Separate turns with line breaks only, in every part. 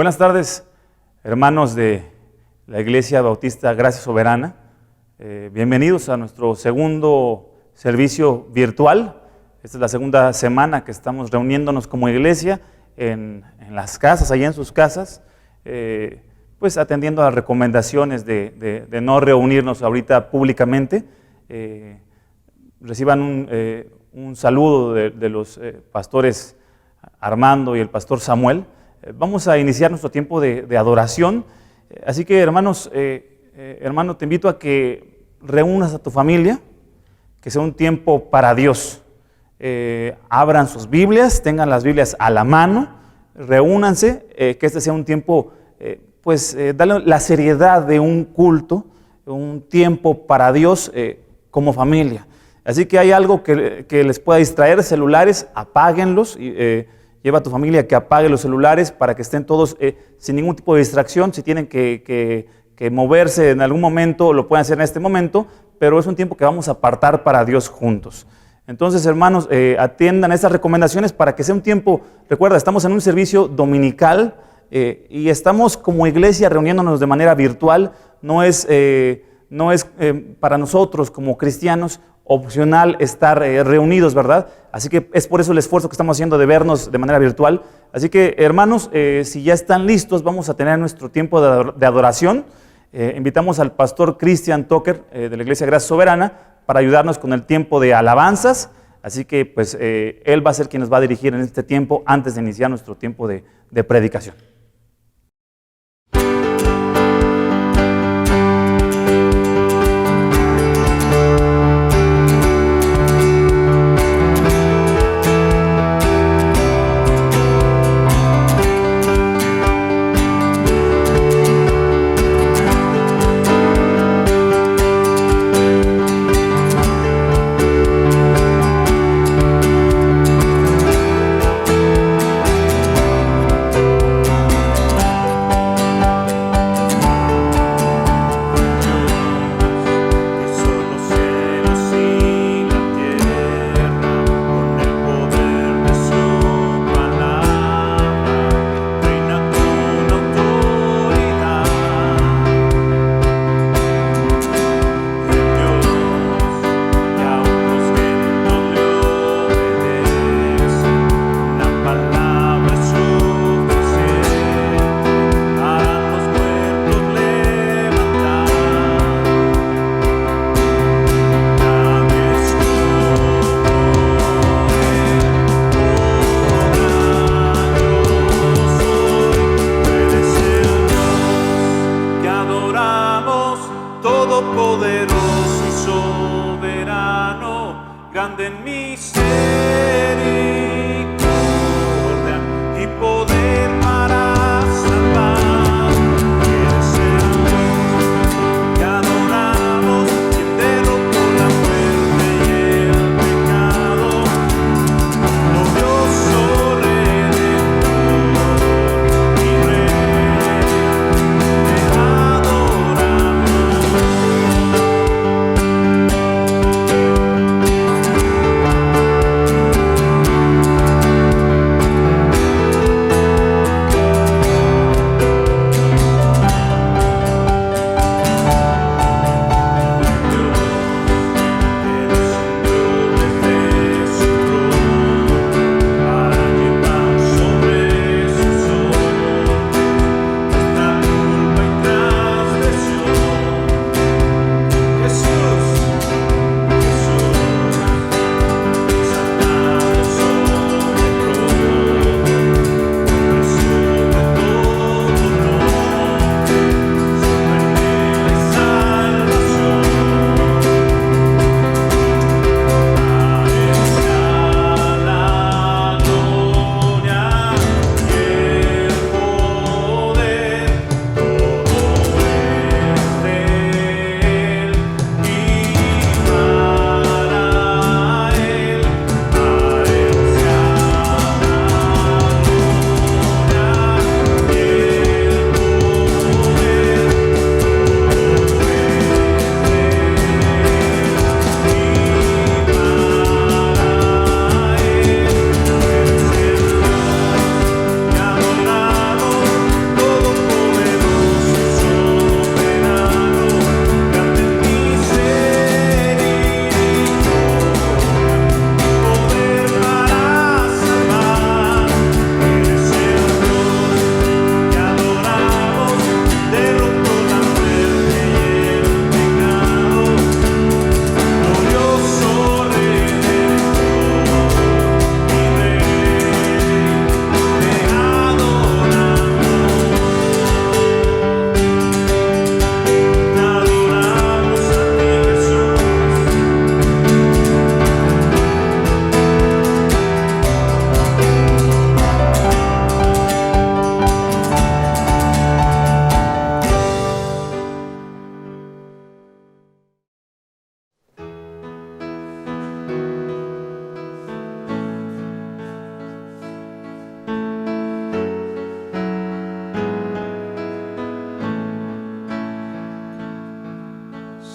Buenas tardes, hermanos de la Iglesia Bautista Gracia Soberana. Bienvenidos a nuestro segundo servicio virtual. Esta es la segunda semana que estamos reuniéndonos como iglesia en las casas, allá en sus casas, pues atendiendo a las recomendaciones de no reunirnos ahorita públicamente. Reciban un saludo de los pastores Armando y el pastor Samuel. Vamos a iniciar nuestro tiempo de adoración, así que hermanos, hermano, te invito a que reúnas a tu familia, que sea un tiempo para Dios. Abran sus Biblias, tengan las Biblias a la mano, reúnanse, que este sea un tiempo, dale la seriedad de un culto, un tiempo para Dios como familia. Así que hay algo que les pueda distraer, celulares, apáguenlos. Lleva a tu familia que apague los celulares para que estén todos sin ningún tipo de distracción. Si tienen que moverse en algún momento, lo pueden hacer en este momento, pero es un tiempo que vamos a apartar para Dios juntos. Entonces, hermanos, atiendan estas recomendaciones para que sea un tiempo. Recuerda, estamos en un servicio dominical y estamos como iglesia reuniéndonos de manera virtual. No es para nosotros como cristianos opcional estar reunidos, ¿verdad? Así que es por eso el esfuerzo que estamos haciendo de vernos de manera virtual. Así que, hermanos, si ya están listos, vamos a tener nuestro tiempo de adoración. Invitamos al pastor Christian Tucker de la Iglesia Gracia Soberana para ayudarnos con el tiempo de alabanzas. Así que, pues, él va a ser quien nos va a dirigir en este tiempo antes de iniciar nuestro tiempo de predicación.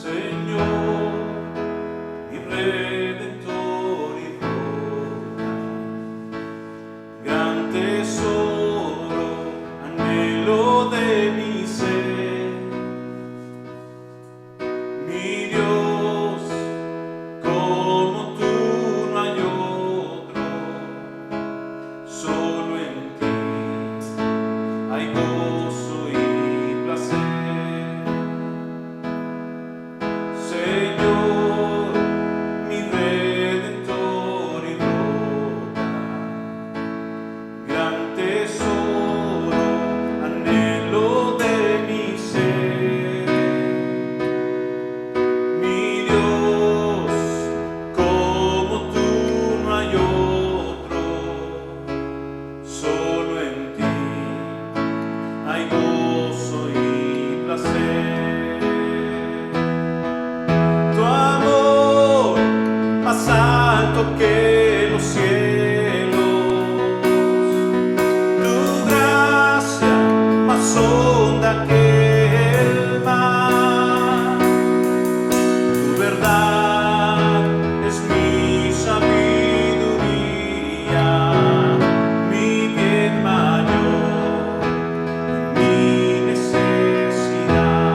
Señor, mi Redentor y roca, gran tesoro, anhelo de mi ser, mi Dios, como tú no hay otro, solo en ti hay gozo y placer. Señor, mi Redentor y roca, gran tesoro, anhelo de mi ser, mi Dios, como tú no hay otro, solo en ti hay gozo y placer. Tu amor más alto que los cielos, tu gracia más honda que el mar, tu verdad es mi sabiduría, mi bien mayor, mi necesidad.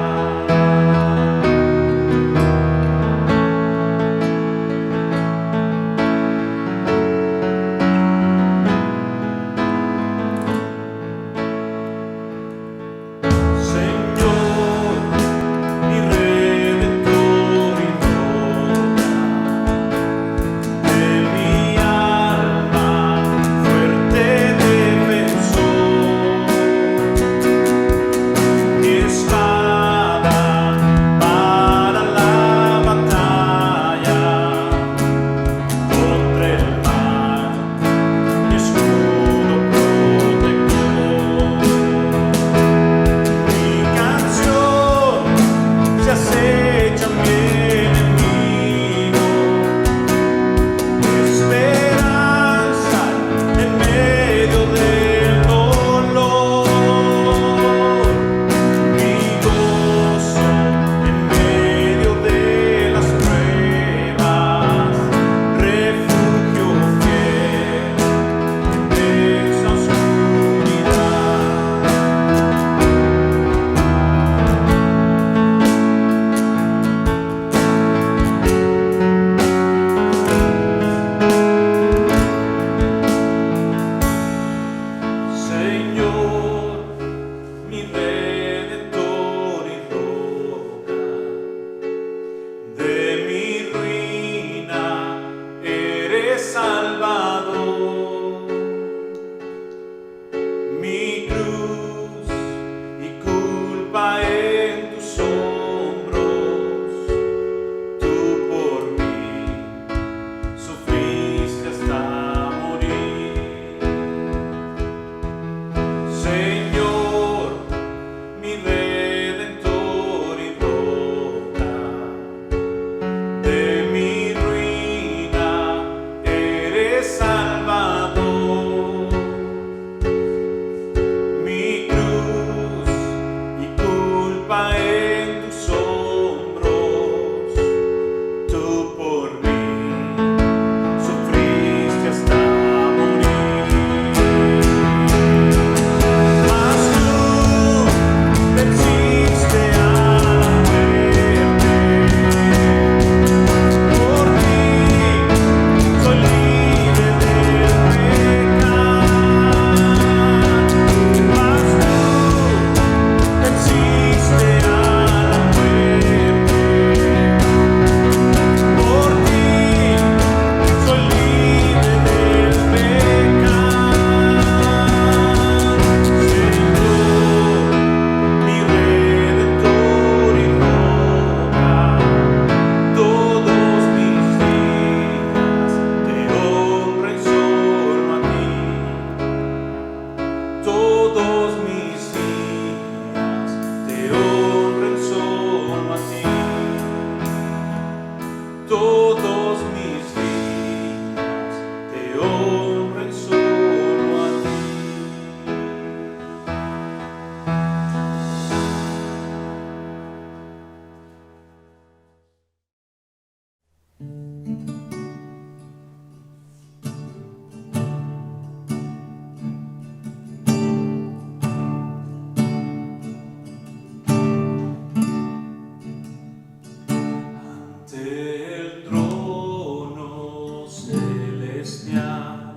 el trono celestial,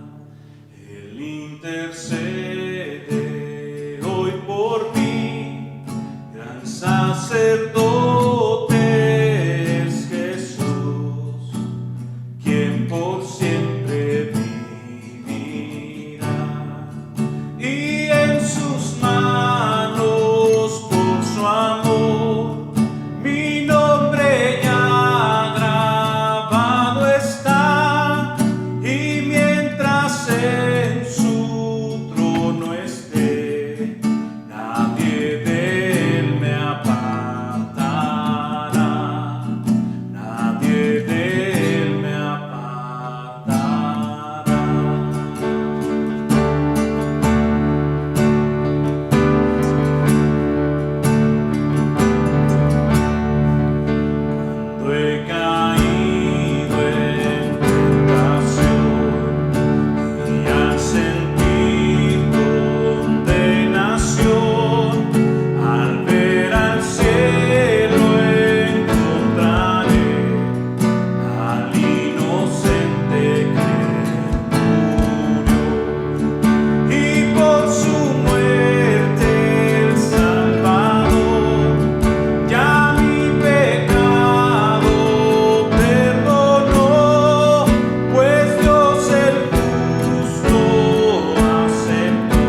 Él intercede hoy por mí, gran sacerdote es Jesús, quien por siempre vivirá, y en sus manos por su amor mi nombre ya grabado está, y mientras en su trono esté, nadie de él me apartará, nadie de él me apartará. Cuando he caído en tentación y al sentir condenación, al ver al cielo encontraré al inocente que murió, y por su muerte el Salvador ya mi pecado perdonó, pues Dios el justo aceptó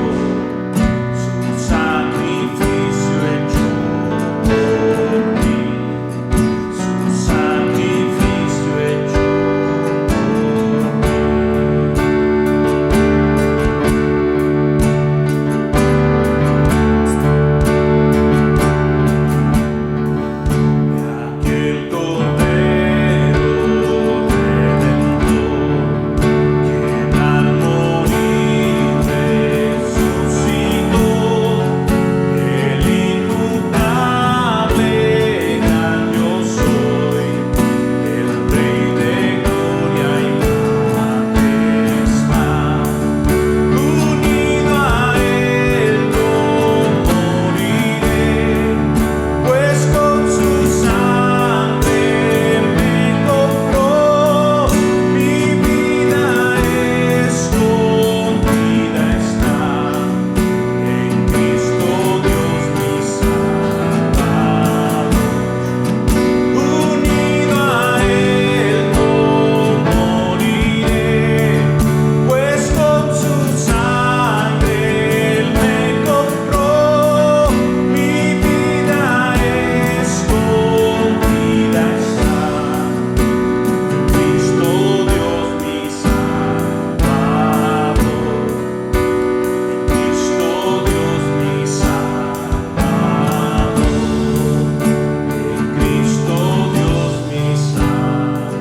su sacrificio hecho por mí, su sacrificio hecho aquel Cordero Redentor, quien al morir resucitó, el inmutable gran yo soy, el Rey de gloria y majestad, unido a él no moriré, pues con su sangre me compró, mi vida escondida está en Cristo Dios mi Salvador, unido a él no moriré, pues con su sangre él me compró, mi vida escondida está en Cristo Dios mi Salvador, en Cristo Dios mi Salvador, en Cristo Dios mi Salvador.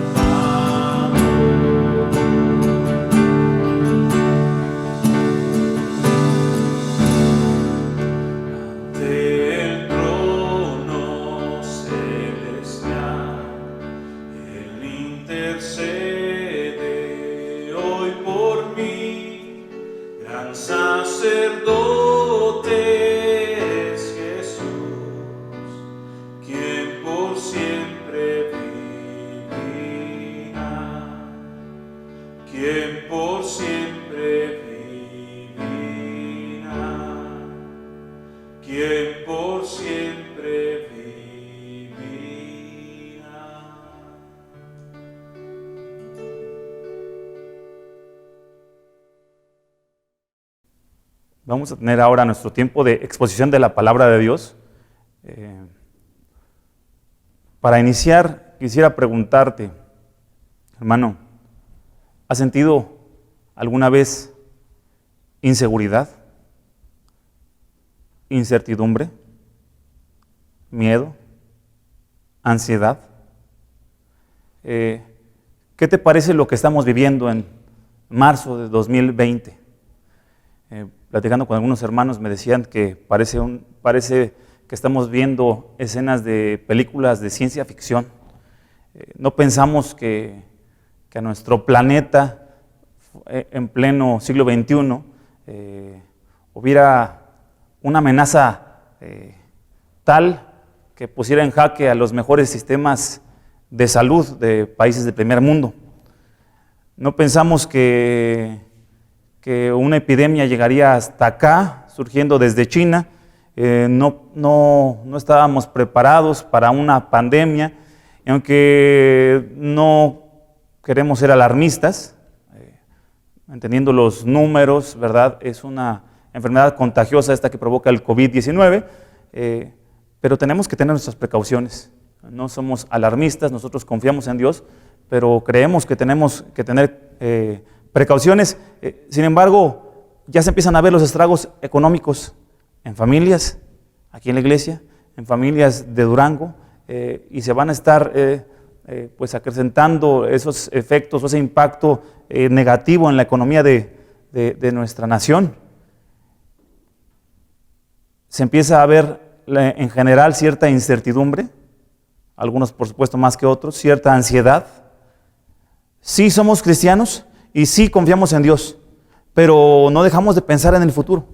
Ante el trono celestial, Él intercede hoy por mí, gran sacerdote es Jesús, quien por siempre vivirá, quien por siempre vivirá, quien por siempre vivirá. Vamos a tener ahora nuestro tiempo de exposición de la palabra de Dios. Para iniciar, quisiera preguntarte, hermano, ¿has sentido alguna vez inseguridad, incertidumbre, miedo, ansiedad? ¿Qué te parece lo que estamos viviendo en marzo de 2020? Platicando con algunos hermanos me decían que parece que estamos viendo escenas de películas de ciencia ficción. No pensamos que a nuestro planeta en pleno siglo XXI hubiera una amenaza tal que pusiera en jaque a los mejores sistemas de salud de países del primer mundo. No pensamos que una epidemia llegaría hasta acá, surgiendo desde China. No estábamos preparados para una pandemia, y aunque no queremos ser alarmistas, entendiendo los números, ¿verdad? Es una enfermedad contagiosa esta que provoca el COVID-19, pero tenemos que tener nuestras precauciones. No somos alarmistas, nosotros confiamos en Dios, pero creemos que tenemos que tener precauciones. Sin embargo, ya se empiezan a ver los estragos económicos en familias, aquí en la iglesia, en familias de Durango, y se van a estar pues acrecentando esos efectos o ese impacto negativo en la economía de nuestra nación. Se empieza a ver en general cierta incertidumbre, algunos por supuesto más que otros, cierta ansiedad. Sí somos cristianos y sí confiamos en Dios, pero no dejamos de pensar en el futuro.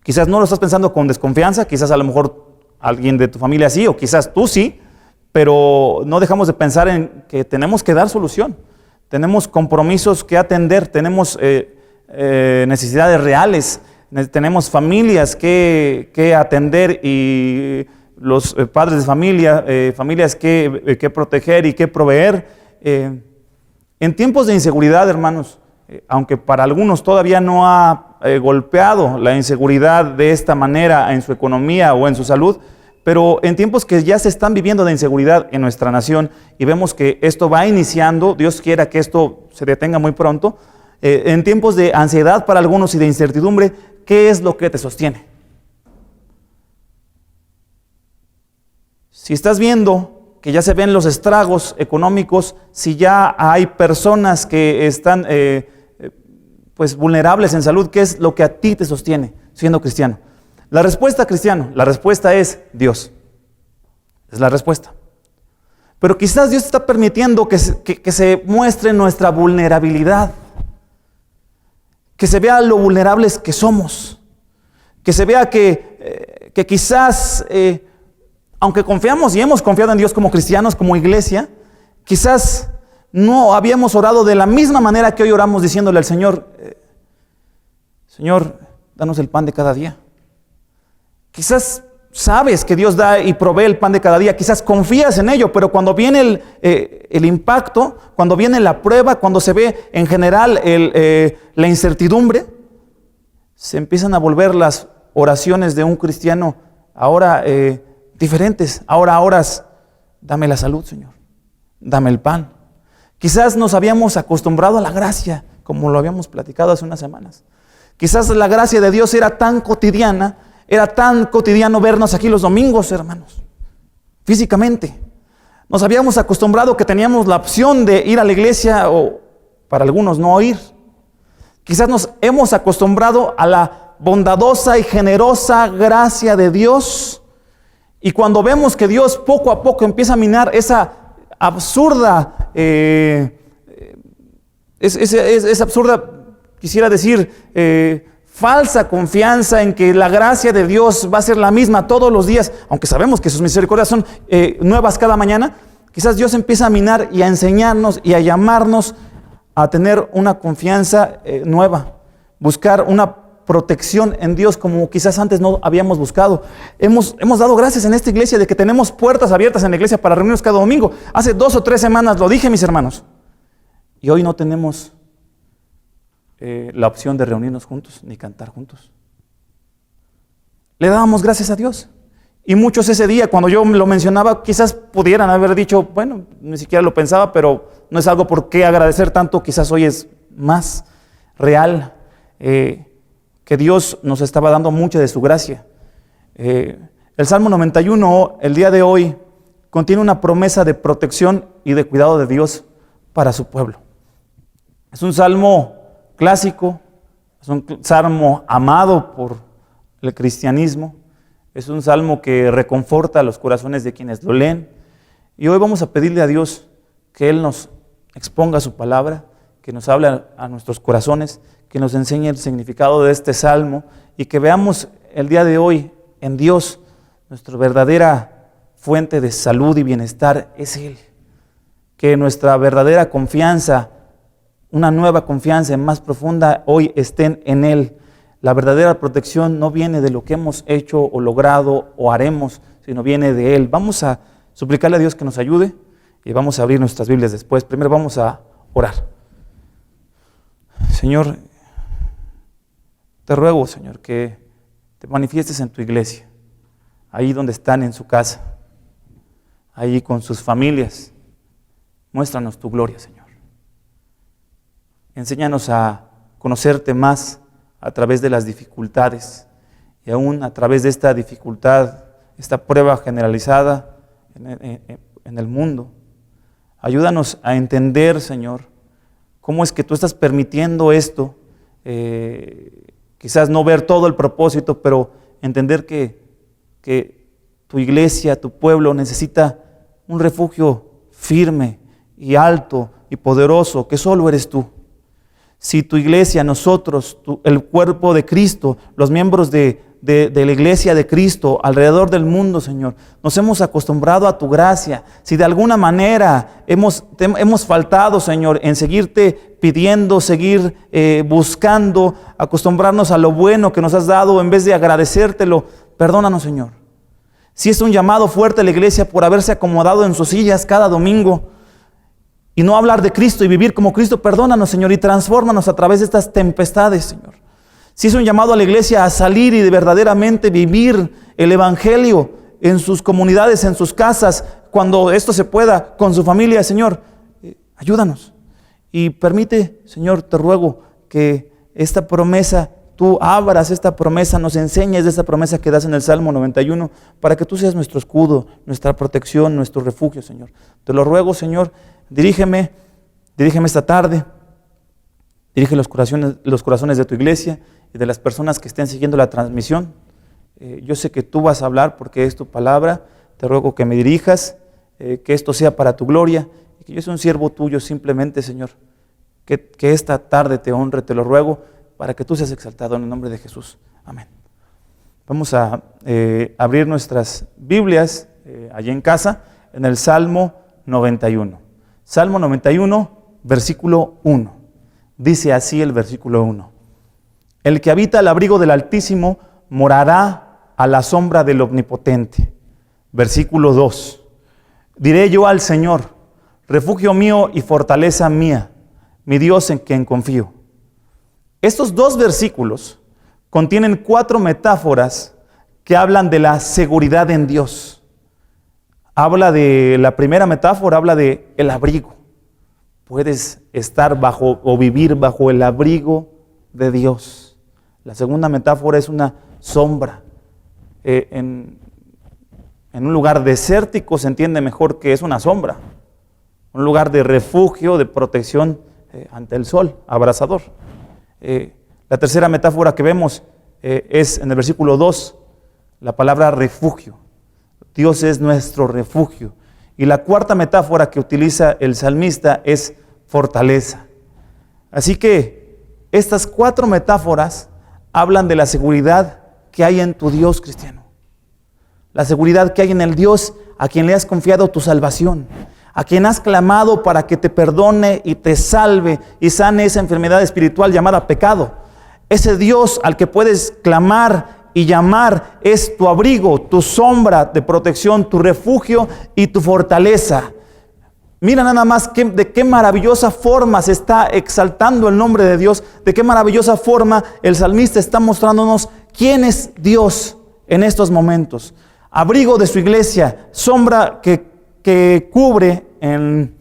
Quizás no lo estás pensando con desconfianza, quizás a lo mejor alguien de tu familia sí, o quizás tú sí, pero no dejamos de pensar en que tenemos que dar solución. Tenemos compromisos que atender, tenemos necesidades reales, tenemos familias que atender y los padres de familia, familias que proteger y que proveer. En tiempos de inseguridad, hermanos, aunque para algunos todavía no ha golpeado la inseguridad de esta manera en su economía o en su salud, pero en tiempos que ya se están viviendo de inseguridad en nuestra nación y vemos que esto va iniciando, Dios quiera que esto se detenga muy pronto, en tiempos de ansiedad para algunos y de incertidumbre, ¿qué es lo que te sostiene? Si estás viendo que ya se ven los estragos económicos, si ya hay personas que están pues vulnerables en salud, ¿qué es lo que a ti te sostiene siendo cristiano? La respuesta, cristiano, la respuesta es Dios. Es la respuesta. Pero quizás Dios está permitiendo que se muestre nuestra vulnerabilidad, que se vea lo vulnerables que somos, que se vea que quizás, aunque confiamos y hemos confiado en Dios como cristianos, como iglesia, quizás no habíamos orado de la misma manera que hoy oramos diciéndole al Señor, Señor, danos el pan de cada día. Quizás sabes que Dios da y provee el pan de cada día, quizás confías en ello, pero cuando viene el impacto, cuando viene la prueba, cuando se ve en general la incertidumbre, se empiezan a volver las oraciones de un cristiano ahora diferentes. Ahora oras, dame la salud, Señor, dame el pan. Quizás nos habíamos acostumbrado a la gracia, como lo habíamos platicado hace unas semanas. Quizás la gracia de Dios era tan cotidiana, era tan cotidiano vernos aquí los domingos, hermanos, físicamente. Nos habíamos acostumbrado que teníamos la opción de ir a la iglesia o para algunos no ir. Quizás nos hemos acostumbrado a la bondadosa y generosa gracia de Dios. Y cuando vemos que Dios poco a poco empieza a minar esa absurda, es absurda, quisiera decir, falsa confianza en que la gracia de Dios va a ser la misma todos los días, aunque sabemos que sus misericordias son nuevas cada mañana, quizás Dios empieza a minar y a enseñarnos y a llamarnos a tener una confianza nueva, buscar una protección en Dios como quizás antes no habíamos buscado. Hemos dado gracias en esta iglesia de que tenemos puertas abiertas en la iglesia para reunirnos cada domingo. Hace 2 o 3 semanas lo dije, mis hermanos, y hoy no tenemos la opción de reunirnos juntos ni cantar juntos. Le dábamos gracias a Dios. Y muchos ese día, cuando yo lo mencionaba, quizás pudieran haber dicho, bueno, ni siquiera lo pensaba, pero no es algo por qué agradecer tanto. Quizás hoy es más real que Dios nos estaba dando mucha de su gracia. El Salmo 91, el día de hoy, contiene una promesa de protección y de cuidado de Dios para su pueblo. Es un salmo clásico, es un salmo amado por el cristianismo, es un salmo que reconforta los corazones de quienes lo leen, y hoy vamos a pedirle a Dios que Él nos exponga su palabra, que nos hable a nuestros corazones, que nos enseñe el significado de este salmo y que veamos el día de hoy en Dios nuestra verdadera fuente de salud y bienestar es Él. Que nuestra verdadera confianza, una nueva confianza más profunda hoy estén en Él. La verdadera protección no viene de lo que hemos hecho o logrado o haremos, sino viene de Él. Vamos a suplicarle a Dios que nos ayude y vamos a abrir nuestras Biblias después. Primero vamos a orar. Señor, te ruego, Señor, que te manifiestes en tu iglesia, ahí donde están en su casa, ahí con sus familias. Muéstranos tu gloria, Señor. Enséñanos a conocerte más a través de las dificultades y aún a través de esta dificultad, esta prueba generalizada en el mundo. Ayúdanos a entender, Señor, cómo es que tú estás permitiendo esto. Quizás no ver todo el propósito, pero entender que tu iglesia, tu pueblo necesita un refugio firme y alto y poderoso, que solo eres tú. Si tu iglesia, nosotros, el cuerpo de Cristo, los miembros de la iglesia de Cristo alrededor del mundo, Señor, nos hemos acostumbrado a tu gracia, si de alguna manera hemos faltado, Señor, en seguirte pidiendo, seguir buscando, acostumbrarnos a lo bueno que nos has dado en vez de agradecértelo, perdónanos, Señor. Si es un llamado fuerte a la iglesia por haberse acomodado en sus sillas cada domingo y no hablar de Cristo y vivir como Cristo, perdónanos, Señor, y transfórmanos a través de estas tempestades, Señor. Si es un llamado a la iglesia a salir y de verdaderamente vivir el evangelio en sus comunidades, en sus casas, cuando esto se pueda, con su familia, Señor, ayúdanos. Y permite, Señor, te ruego que esta promesa, tú abras esta promesa, nos enseñes de esta promesa que das en el Salmo 91, para que tú seas nuestro escudo, nuestra protección, nuestro refugio, Señor. Te lo ruego, Señor, dirígeme esta tarde, dirige los corazones de tu iglesia y de las personas que estén siguiendo la transmisión. Yo sé que tú vas a hablar porque es tu palabra. Te ruego que me dirijas, que esto sea para tu gloria y que yo sea un siervo tuyo simplemente, Señor. Que esta tarde te honre, te lo ruego, para que tú seas exaltado en el nombre de Jesús. Amén. Vamos a abrir nuestras Biblias allí en casa en el Salmo 91. Salmo 91, versículo 1. Dice así el versículo 1. El que habita al abrigo del Altísimo morará a la sombra del Omnipotente. Versículo 2. Diré yo al Señor, refugio mío y fortaleza mía, mi Dios en quien confío. Estos dos versículos contienen 4 metáforas que hablan de la seguridad en Dios. Habla de la primera metáfora, habla de el abrigo. Puedes estar bajo o vivir bajo el abrigo de Dios. La segunda metáfora es una sombra. En un lugar desértico se entiende mejor que es una sombra. Un lugar de refugio, de protección ante el sol abrasador. La tercera metáfora que vemos es en el versículo 2, la palabra refugio. Dios es nuestro refugio. Y la cuarta metáfora que utiliza el salmista es fortaleza. Así que estas 4 metáforas hablan de la seguridad que hay en tu Dios cristiano. La seguridad que hay en el Dios a quien le has confiado tu salvación, a quien has clamado para que te perdone y te salve y sane esa enfermedad espiritual llamada pecado. Ese Dios al que puedes clamar y llamar es tu abrigo, tu sombra de protección, tu refugio y tu fortaleza. Mira nada más de qué maravillosa forma se está exaltando el nombre de Dios, de qué maravillosa forma el salmista está mostrándonos quién es Dios en estos momentos. Abrigo de su iglesia, sombra que cubre en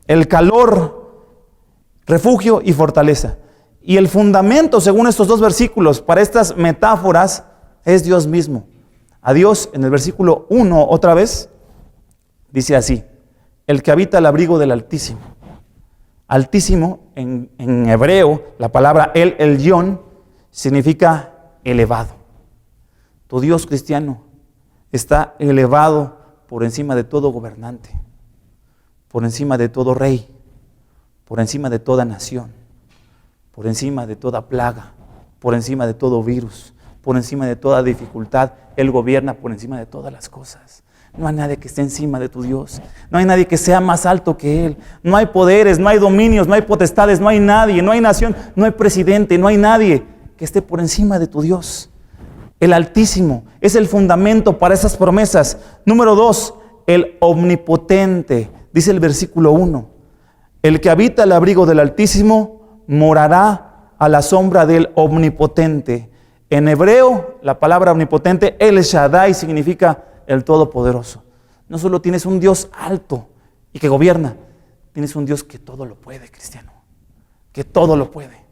el calor, refugio y fortaleza. Y el fundamento, según estos 2 versículos, para estas metáforas, es Dios mismo. A Dios, en el versículo 1, otra vez, dice así: el que habita al abrigo del Altísimo. Altísimo, en hebreo, la palabra el Elyon, significa elevado. Tu Dios cristiano está elevado por encima de todo gobernante, por encima de todo rey, por encima de toda nación, por encima de toda plaga, por encima de todo virus, por encima de toda dificultad. Él gobierna por encima de todas las cosas. No hay nadie que esté encima de tu Dios. No hay nadie que sea más alto que Él. No hay poderes, no hay dominios, no hay potestades, no hay nadie, no hay nación, no hay presidente, no hay nadie que esté por encima de tu Dios. El Altísimo es el fundamento para esas promesas. Número 2, el Omnipotente. Dice el versículo 1. El que habita el abrigo del Altísimo morará a la sombra del Omnipotente. En hebreo, la palabra omnipotente, El Shaddai, significa el Todopoderoso. No solo tienes un Dios alto y que gobierna, tienes un Dios que todo lo puede, cristiano. Que todo lo puede.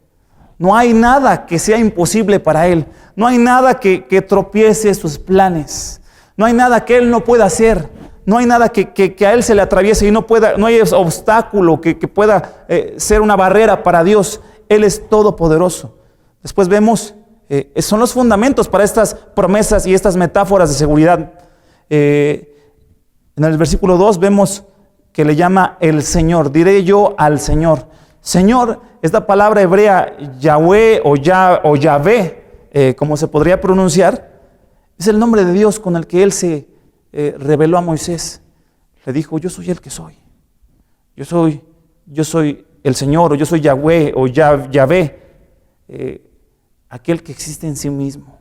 No hay nada que sea imposible para Él. No hay nada que tropiece sus planes. No hay nada que Él no pueda hacer. No hay nada que a Él se le atraviese y no hay obstáculo que pueda ser una barrera para Dios. Él es todopoderoso. Después vemos, son los fundamentos para estas promesas y estas metáforas de seguridad. En el versículo 2 vemos que le llama el Señor. Diré yo al Señor. Señor, esta palabra hebrea, Yahweh o Yahvé, como se podría pronunciar, es el nombre de Dios con el que Él se reveló a Moisés. Le dijo, yo soy el que soy. Yo soy el Señor, o yo soy Yahweh o Yahvé, aquel que existe en sí mismo,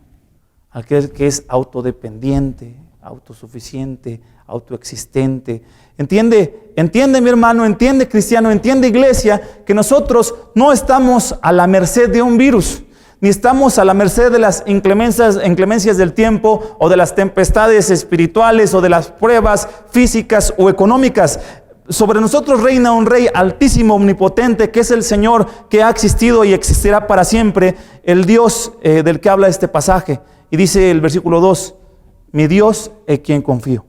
aquel que es autodependiente, autosuficiente, autoexistente. Entiende mi hermano, entiende cristiano, entiende iglesia, que nosotros no estamos a la merced de un virus, ni estamos a la merced de las inclemencias del tiempo o de las tempestades espirituales o de las pruebas físicas o económicas. Sobre nosotros reina un Rey altísimo, omnipotente, que es el Señor que ha existido y existirá para siempre, el Dios del que habla este pasaje. Y dice el versículo 2, mi Dios en quien confío.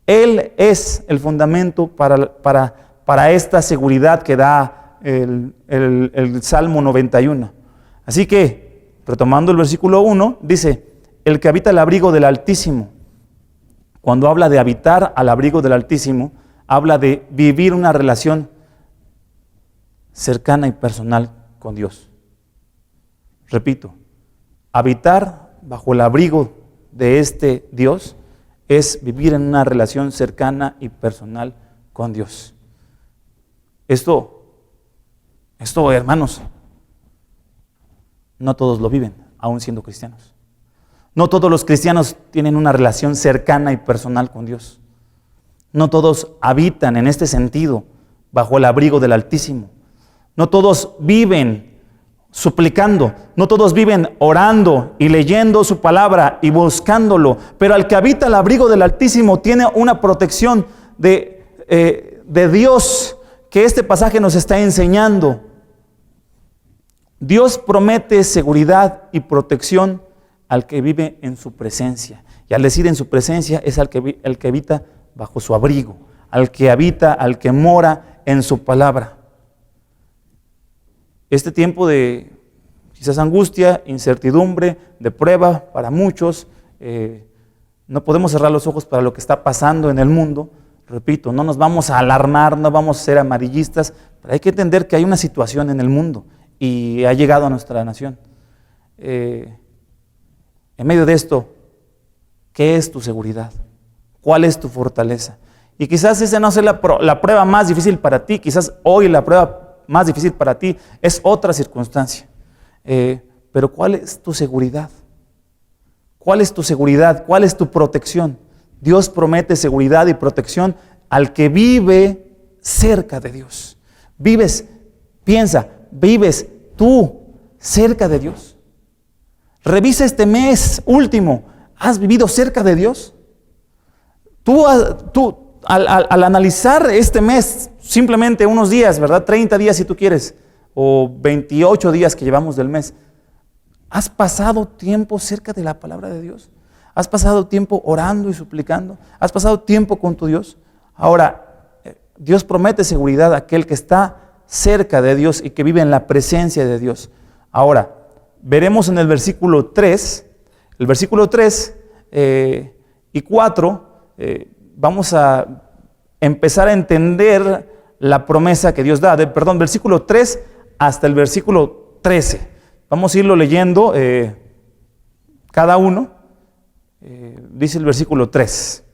Él es el fundamento para esta seguridad que da el Salmo 91. Así que, retomando el versículo 1, dice, el que habita el abrigo del Altísimo. Cuando habla de habitar al abrigo del Altísimo, habla de vivir una relación cercana y personal con Dios. Repito, habitar bajo el abrigo de este Dios es vivir en una relación cercana y personal con Dios. Esto, hermanos, no todos lo viven, aún siendo cristianos. No todos los cristianos tienen una relación cercana y personal con Dios. No todos habitan en este sentido bajo el abrigo del Altísimo. No todos viven suplicando, no todos viven orando y leyendo su palabra y buscándolo, pero al que habita el abrigo del Altísimo tiene una protección de Dios que este pasaje nos está enseñando. Dios promete seguridad y protección al que vive en su presencia. Y al decir en su presencia es el que habita bajo su abrigo, al que habita, al que mora en su palabra. Este tiempo de quizás angustia, incertidumbre, de prueba para muchos, no podemos cerrar los ojos para lo que está pasando en el mundo. Repito, no nos vamos a alarmar, no vamos a ser amarillistas, pero hay que entender que hay una situación en el mundo y ha llegado a nuestra nación. En medio de esto, ¿qué es tu seguridad? ¿Cuál es tu fortaleza? Y quizás esa no sea la prueba más difícil para ti, quizás hoy la prueba más difícil para ti es otra circunstancia. Pero ¿cuál es tu seguridad? ¿Cuál es tu seguridad? ¿Cuál es tu protección? Dios promete seguridad y protección al que vive cerca de Dios. ¿Vives tú cerca de Dios? Revisa este mes último. ¿Has vivido cerca de Dios? Tú al analizar este mes, simplemente unos días, ¿verdad? 30 días si tú quieres, o 28 días que llevamos del mes, ¿has pasado tiempo cerca de la palabra de Dios? ¿Has pasado tiempo orando y suplicando? ¿Has pasado tiempo con tu Dios? Ahora, Dios promete seguridad a aquel que está cerca de Dios y que vive en la presencia de Dios. Ahora, veremos en el versículo 3, y 4, vamos a empezar a entender la promesa que Dios da. Versículo 3 hasta el versículo 13. Vamos a irlo leyendo cada uno. Dice el versículo 3.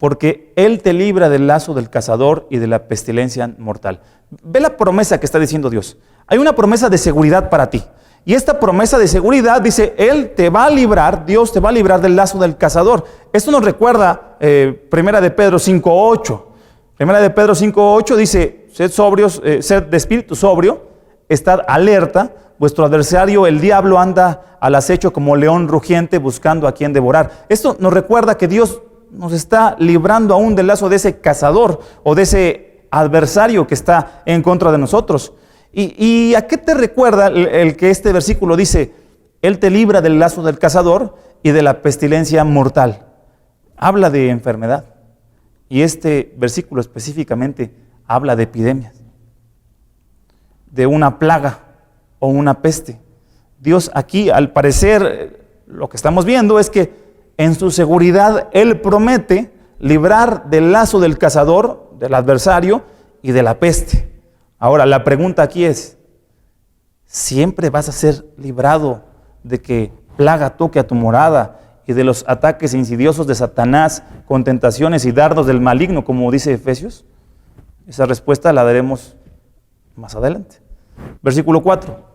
porque Él te libra del lazo del cazador y de la pestilencia mortal. Ve la promesa que está diciendo Dios. Hay una promesa de seguridad para ti. Y esta promesa de seguridad dice, Él te va a librar, Dios te va a librar del lazo del cazador. Esto nos recuerda Primera de Pedro 5:8. Primera de Pedro 5:8 dice, sed sobrios, sed de espíritu sobrio, estad alerta, vuestro adversario el diablo anda al acecho como león rugiente buscando a quien devorar. Esto nos recuerda que Dios nos está librando aún del lazo de ese cazador o de ese adversario que está en contra de nosotros. ¿Y a qué te recuerda el que este versículo dice, Él te libra del lazo del cazador y de la pestilencia mortal? Habla de enfermedad. Y este versículo específicamente habla de epidemias, de una plaga o una peste. Dios aquí, al parecer, lo que estamos viendo es que en su seguridad Él promete librar del lazo del cazador, del adversario y de la peste. Ahora, la pregunta aquí es, ¿siempre vas a ser librado de que plaga toque a tu morada y de los ataques insidiosos de Satanás con tentaciones y dardos del maligno, como dice Efesios? Esa respuesta la daremos más adelante. Versículo 4.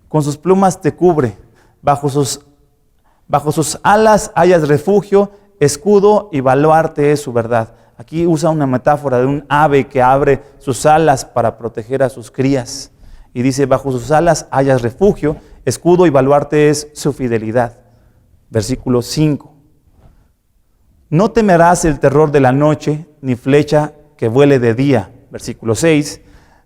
Con sus plumas te cubre, bajo sus alas hayas refugio, escudo y baluarte es su verdad. Aquí usa una metáfora de un ave que abre sus alas para proteger a sus crías. Y dice, bajo sus alas hayas refugio, escudo y baluarte es su fidelidad. Versículo 5. No temerás el terror de la noche, ni flecha que vuele de día. Versículo 6.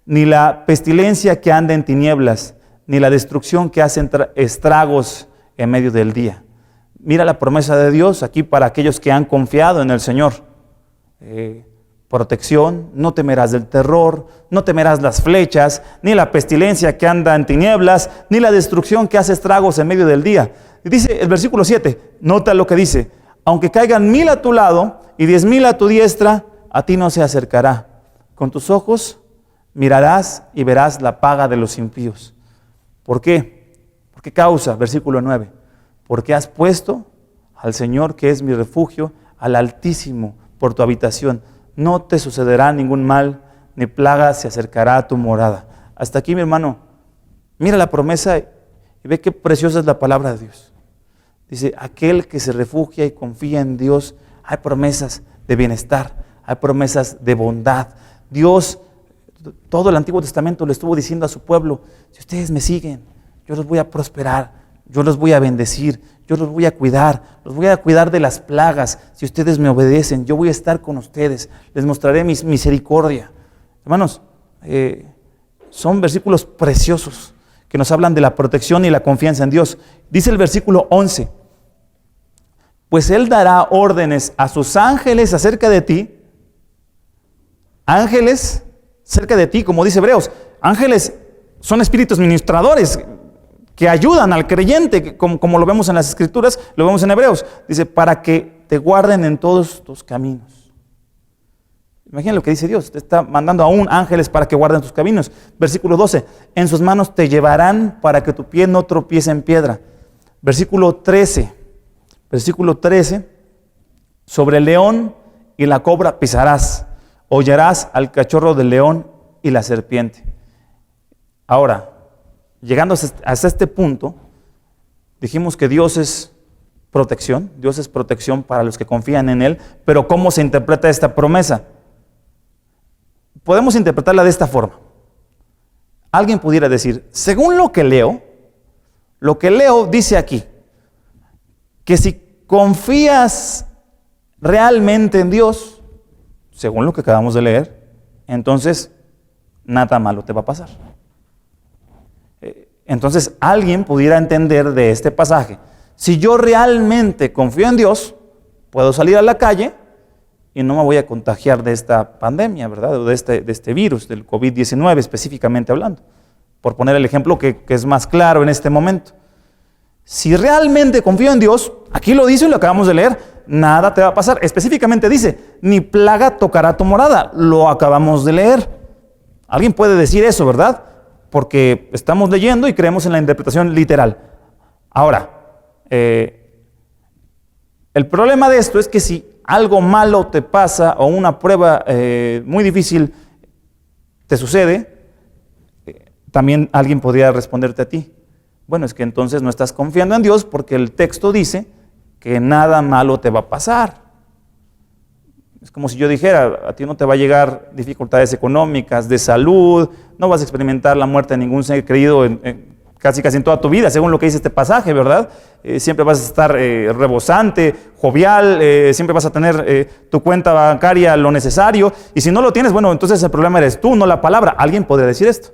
Ni la pestilencia que anda en tinieblas, ni la destrucción que hace estragos en medio del día. Mira la promesa de Dios aquí para aquellos que han confiado en el Señor. Protección, no temerás del terror, no temerás las flechas, ni la pestilencia que anda en tinieblas, ni la destrucción que hace estragos en medio del día. Y dice el versículo 7, nota lo que dice, aunque caigan 1000 a tu lado y 10,000 a tu diestra, a ti no se acercará. Con tus ojos mirarás y verás la paga de los impíos. ¿Por qué? ¿Por qué causa? Versículo 9, porque has puesto al Señor que es mi refugio, al Altísimo por tu habitación. No te sucederá ningún mal, ni plaga se acercará a tu morada. Hasta aquí, mi hermano, mira la promesa y ve qué preciosa es la palabra de Dios. Dice, aquel que se refugia y confía en Dios, hay promesas de bienestar, hay promesas de bondad. Dios, todo el Antiguo Testamento le estuvo diciendo a su pueblo, si ustedes me siguen, yo los voy a prosperar, yo los voy a bendecir, yo los voy a cuidar de las plagas. Si ustedes me obedecen, yo voy a estar con ustedes, les mostraré mi misericordia. Hermanos, son versículos preciosos que nos hablan de la protección y la confianza en Dios. Dice el versículo 11, pues Él dará órdenes a sus ángeles acerca de ti. Ángeles cerca de ti, como dice Hebreos. Ángeles son espíritus ministradores que ayudan al creyente, como lo vemos en las Escrituras, lo vemos en Hebreos. Dice, para que te guarden en todos tus caminos. Imaginen lo que dice Dios, te está mandando aún ángeles para que guarden tus caminos. Versículo 12, en sus manos te llevarán para que tu pie no tropiece en piedra. Versículo 13, sobre el león y la cobra pisarás, hollarás al cachorro del león y la serpiente. Ahora, llegando hasta este punto, dijimos que Dios es protección para los que confían en Él, pero ¿cómo se interpreta esta promesa? Podemos interpretarla de esta forma. Alguien pudiera decir, según lo que leo dice aquí, que si confías realmente en Dios, según lo que acabamos de leer, entonces nada malo te va a pasar. Entonces alguien pudiera entender de este pasaje, si yo realmente confío en Dios, puedo salir a la calle y no me voy a contagiar de esta pandemia, ¿verdad? O de este virus, del COVID-19 específicamente hablando, por poner el ejemplo que es más claro en este momento. Si realmente confío en Dios, aquí lo dice y lo acabamos de leer, nada te va a pasar. Específicamente dice, ni plaga tocará tu morada, lo acabamos de leer. Alguien puede decir eso, ¿verdad? Porque estamos leyendo y creemos en la interpretación literal. Ahora, el problema de esto es que si algo malo te pasa o una prueba muy difícil te sucede, también alguien podría responderte a ti: bueno, es que entonces no estás confiando en Dios, porque el texto dice que nada malo te va a pasar. Es como si yo dijera: a ti no te va a llegar dificultades económicas, de salud, no vas a experimentar la muerte de ningún ser querido casi en toda tu vida, según lo que dice este pasaje, ¿verdad? Siempre vas a estar rebosante, jovial, siempre vas a tener tu cuenta bancaria lo necesario, y si no lo tienes, bueno, entonces el problema eres tú, no la palabra. Alguien podría decir esto.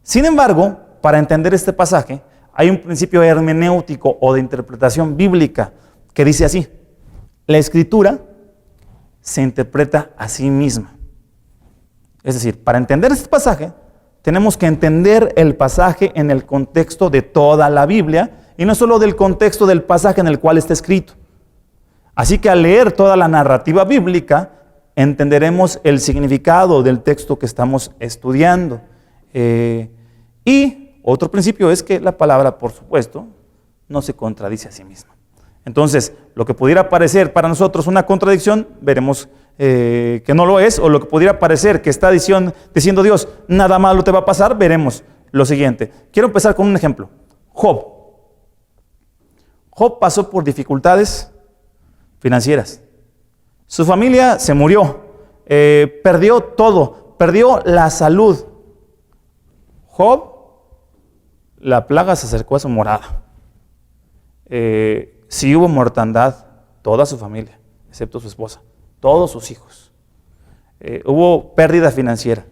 Sin embargo, para entender este pasaje, hay un principio hermenéutico o de interpretación bíblica que dice así: la Escritura se interpreta a sí misma. Es decir, para entender este pasaje, tenemos que entender el pasaje en el contexto de toda la Biblia y no solo del contexto del pasaje en el cual está escrito. Así que al leer toda la narrativa bíblica, entenderemos el significado del texto que estamos estudiando. Y otro principio es que la palabra, por supuesto, no se contradice a sí misma. Entonces, lo que pudiera parecer para nosotros una contradicción, veremos que no lo es, o lo que pudiera parecer que está diciendo Dios, nada malo te va a pasar, veremos lo siguiente. Quiero empezar con un ejemplo. Job. Job pasó por dificultades financieras. Su familia se murió, perdió todo, perdió la salud. Job, la plaga se acercó a su morada. Sí hubo mortandad, toda su familia, excepto su esposa, todos sus hijos. Hubo pérdida financiera.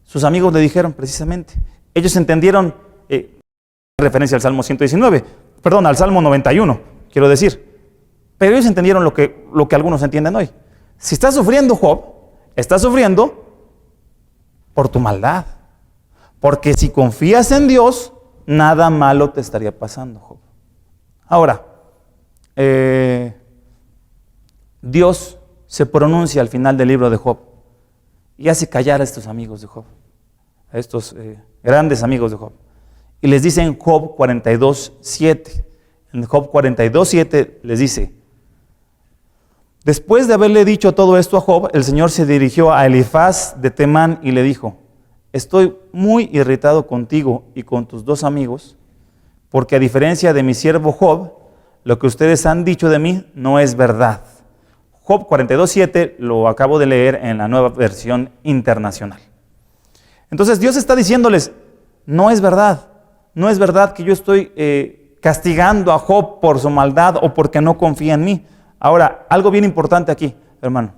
Sus amigos le dijeron precisamente, ellos entendieron, referencia al Salmo 119, perdón, al Salmo 91, quiero decir, pero ellos entendieron lo que algunos entienden hoy. Si estás sufriendo, Job, estás sufriendo por tu maldad, porque si confías en Dios, nada malo te estaría pasando, Job. Ahora, Dios se pronuncia al final del libro de Job y hace callar a estos amigos de Job, a estos grandes amigos de Job, y les dice en Job 42:7, en Job 42:7 les dice: después de haberle dicho todo esto a Job, el Señor se dirigió a Elifaz de Temán y le dijo: estoy muy irritado contigo y con tus dos amigos, porque a diferencia de mi siervo Job, lo que ustedes han dicho de mí no es verdad. Job 42:7 lo acabo de leer en la Nueva Versión Internacional. Entonces Dios está diciéndoles: no es verdad que yo estoy castigando a Job por su maldad o porque no confía en mí. Ahora, algo bien importante aquí, hermano,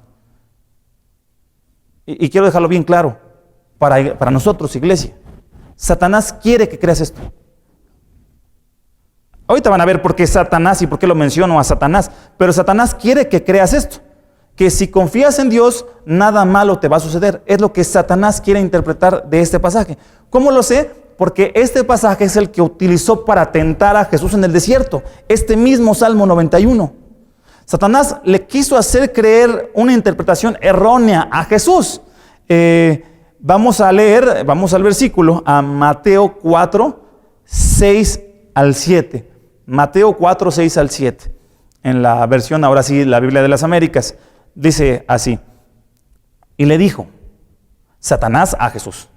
y quiero dejarlo bien claro para nosotros, iglesia. Satanás quiere que creas esto. Ahorita van a ver por qué Satanás y por qué lo menciono a Satanás, pero Satanás quiere que creas esto, que si confías en Dios, nada malo te va a suceder. Es lo que Satanás quiere interpretar de este pasaje. ¿Cómo lo sé? Porque este pasaje es el que utilizó para tentar a Jesús en el desierto, este mismo Salmo 91. Satanás le quiso hacer creer una interpretación errónea a Jesús. Vamos al versículo, a Mateo 4, 6 al 7. Mateo 4, 6 al 7. En la versión, ahora sí, la Biblia de las Américas, dice así: y le dijo Satanás a Jesús: